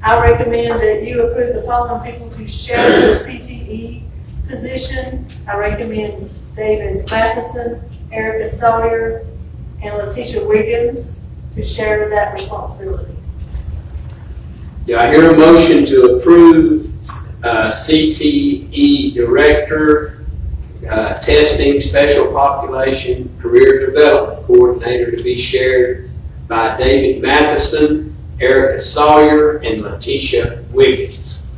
I recommend that you approve the following people to share the CTE position. I recommend David Matheson, Erica Sawyer, and Letitia Wiggins to share that responsibility. Do I hear a motion to approve CTE Director, Testing, Special Population, Career Development Coordinator to be shared by David Matheson, Erica Sawyer, and Letitia Wiggins?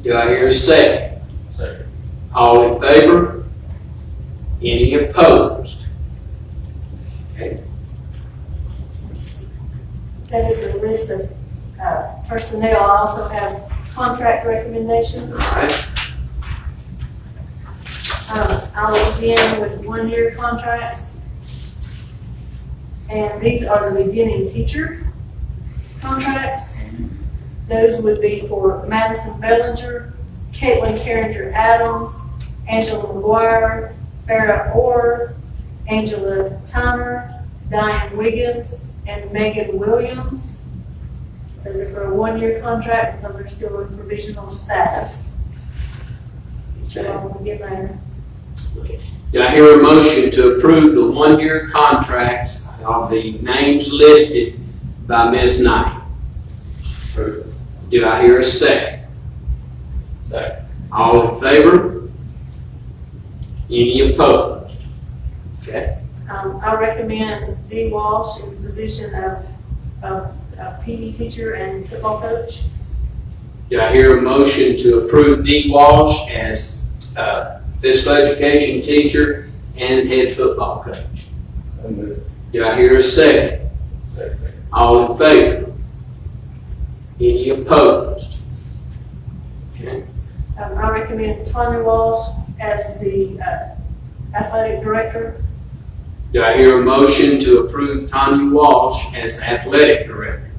Do I hear a second? Second. All in favor? Any opposed? Okay. That is a list of personnel. I also have contract recommendations. All right. I will begin with 1-year contracts. And these are the beginning teacher contracts. Those would be for Madison Bellinger, Caitlin Carringer Adams, Angela McGuire, Farrah Orr, Angela Tyner, Diane Wiggins, and Megan Williams. Those are for a 1-year contract because they're still in provisional status. So I will get there. Do I hear a motion to approve the 1-year contracts of the names listed by Ms. Knight? Do I hear a second? Second. All in favor? Any opposed? Okay. I recommend Dee Walsh in the position of PD teacher and football coach. Do I hear a motion to approve Dee Walsh as physical education teacher and head football coach? Do I hear a second? Second. All in favor? Any opposed? Okay. I recommend Tanya Walsh as the athletic director. Do I hear a motion to approve Tanya Walsh as athletic director?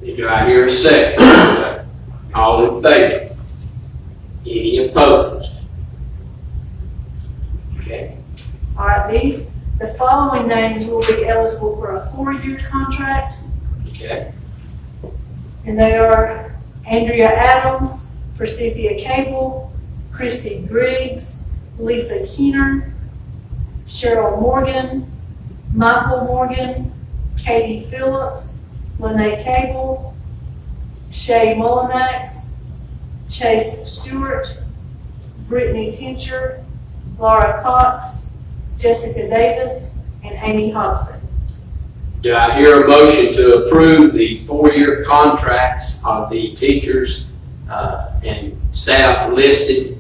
Do I hear a second? All in favor? Any opposed? Okay. All right, the following names will be eligible for a 4-year contract, Okay. and they are Andrea Adams, Forsythia Cable, Christy Griggs, Lisa Keener, Cheryl Morgan, Michael Morgan, Katie Phillips, Lene Cable, Shay Mullinax, Chase Stewart, Brittany Tincher, Laura Cox, Jessica Davis, and Amy Hodgson. Do I hear a motion to approve the 4-year contracts of the teachers and staff listed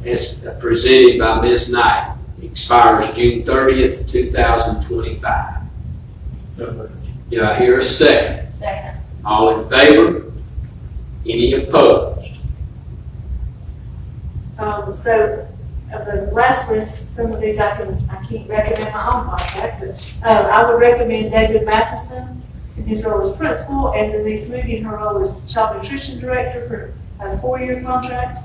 as presented by Ms. Knight? Expires June 30th, 2025. Do I hear a second? Second. All in favor? Any opposed? So of the last list, some of these I can't recommend my own contract, but I would recommend David Matheson in his role as principal, and Denise Moody in her role as child nutrition director for a 4-year contract.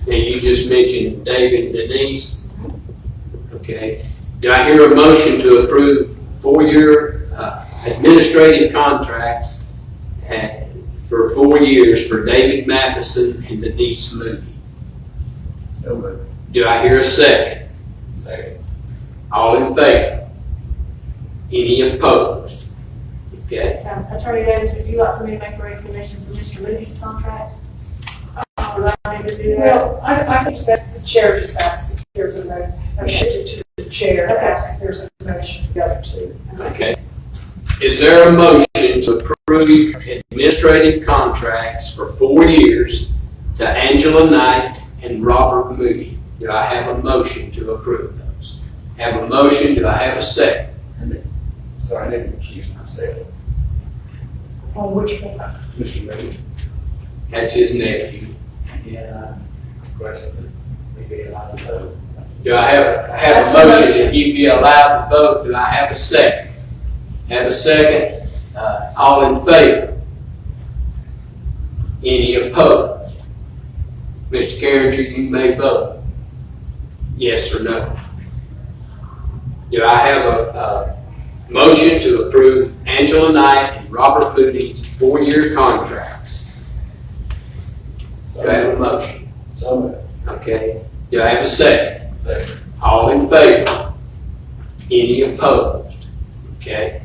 And you just mentioned David and Denise. Okay. Do I hear a motion to approve 4-year administrative contracts for 4 years for David Matheson and Denise Moody? So moved. Do I hear a second? Second. All in favor? Any opposed? Okay. Attorney Davis, would you like for me to make a recommendation for Mr. Moody's contract? Would I need to do that? Well, I think it's best the chair just asks if there's a motion, shift it to the chair, ask if there's a motion for the other two. Okay. Is there a motion to approve administrative contracts for 4 years to Angela Knight and Robert Moody? Do I have a motion to approve those? Have a motion, do I have a second? Sorry, I didn't accuse myself. On which one? Mr. Moody. That's his nephew. Yeah, question, if we allow the vote. Do I have a motion that he be allowed to vote? Do I have a second? Have a second? All in favor? Any opposed? Mr. Carringer, you may vote. Yes or no? Do I have a motion to approve Angela Knight and Robert Moody's 4-year contracts? Do I have a motion? So moved. Okay. Do I have a second? Second. All in favor? Any opposed? Okay.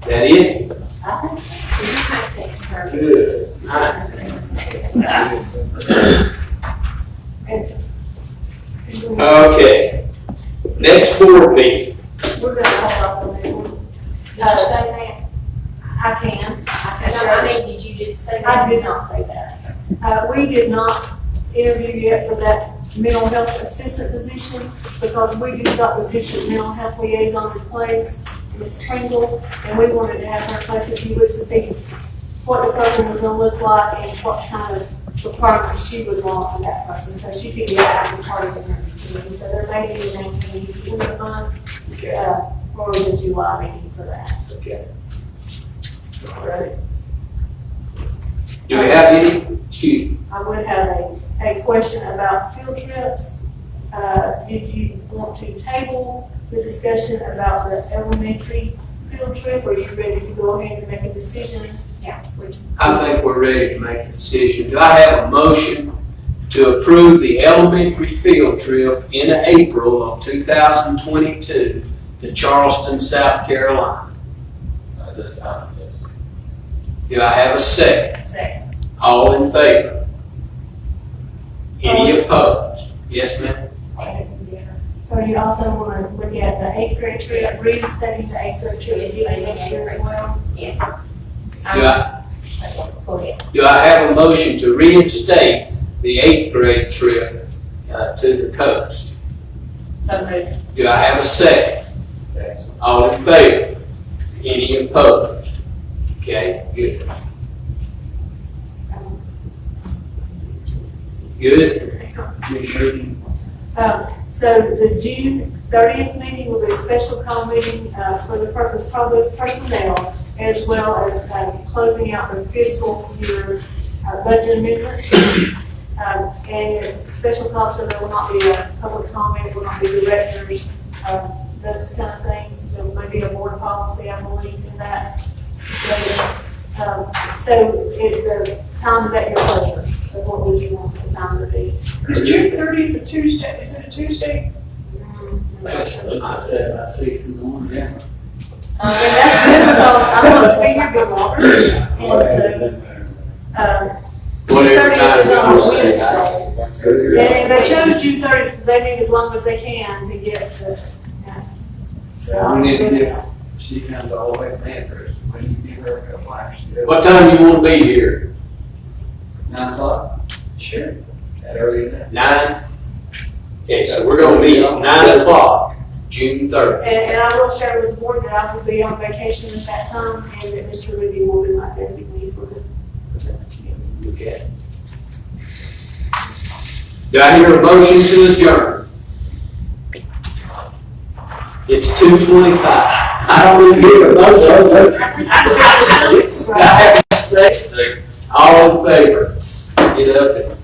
Is that it? I think so. You might say, sir. Good. All right. Okay. Next board meeting. We're gonna hold off on this one. Did you say that? I can. I mean, did you just say that? I did not say that. We did not interview yet for that mental health assistant position because we just got the district mental health liaison in place, Ms. Pringle, and we wanted to have her place a few weeks to see what the program was gonna look like and what kind of requirements she would want from that person. So she could be active part of the interview. So there may be a name change in the month, or the July meeting for that. Okay. All right. Do we have any? Excuse me. I would have a question about field trips. Did you want to table the discussion about the elementary field trip, or are you ready to go ahead and make a decision? Yeah. I think we're ready to make a decision. Do I have a motion to approve the elementary field trip in April of 2022 to Charleston, South Carolina? This time, yes. Do I have a second? Second. All in favor? Any opposed? Yes, ma'am? So you also want to look at the 8th grade trip, Yes. reinstating the 8th grade trip Yes, again next year as well? Yes. Go ahead. Do I have a motion to reinstate the 8th grade trip to the coast? So moved. Do I have a second? Second. All in favor? Any opposed? Okay, good. Good? So the June 30th meeting will be a special call meeting for the purpose of public personnel, as well as closing out the fiscal year budget amendments. And a special call, so there will not be a public comment, there will not be directors, those kind of things. There may be a board policy, I believe, in that. So the time is at your pleasure. So what would you want the time to be? Is June 30th a Tuesday? Is it a Tuesday? I'd say about 6 in the morning, yeah. And that's good because I'm going to be here good longer. And so, Whatever 30th time is you on want to say. Wednesday. And they chose June 30th because they need as long as they can to get the, She comes all the way from Andrews, when you give her a couple hours. What time do you want to be here? 9 o'clock? Sure. That early in there? 9? Okay, so we're going to meet at 9 o'clock, June 3rd. and I will share with the board that I will be on vacation at that time and that Mr. Ruby will be my designee for the. Okay. Do I hear a motion to adjourn? It's 2:25. I don't even hear most of them. I I have to say, all in favor, get up and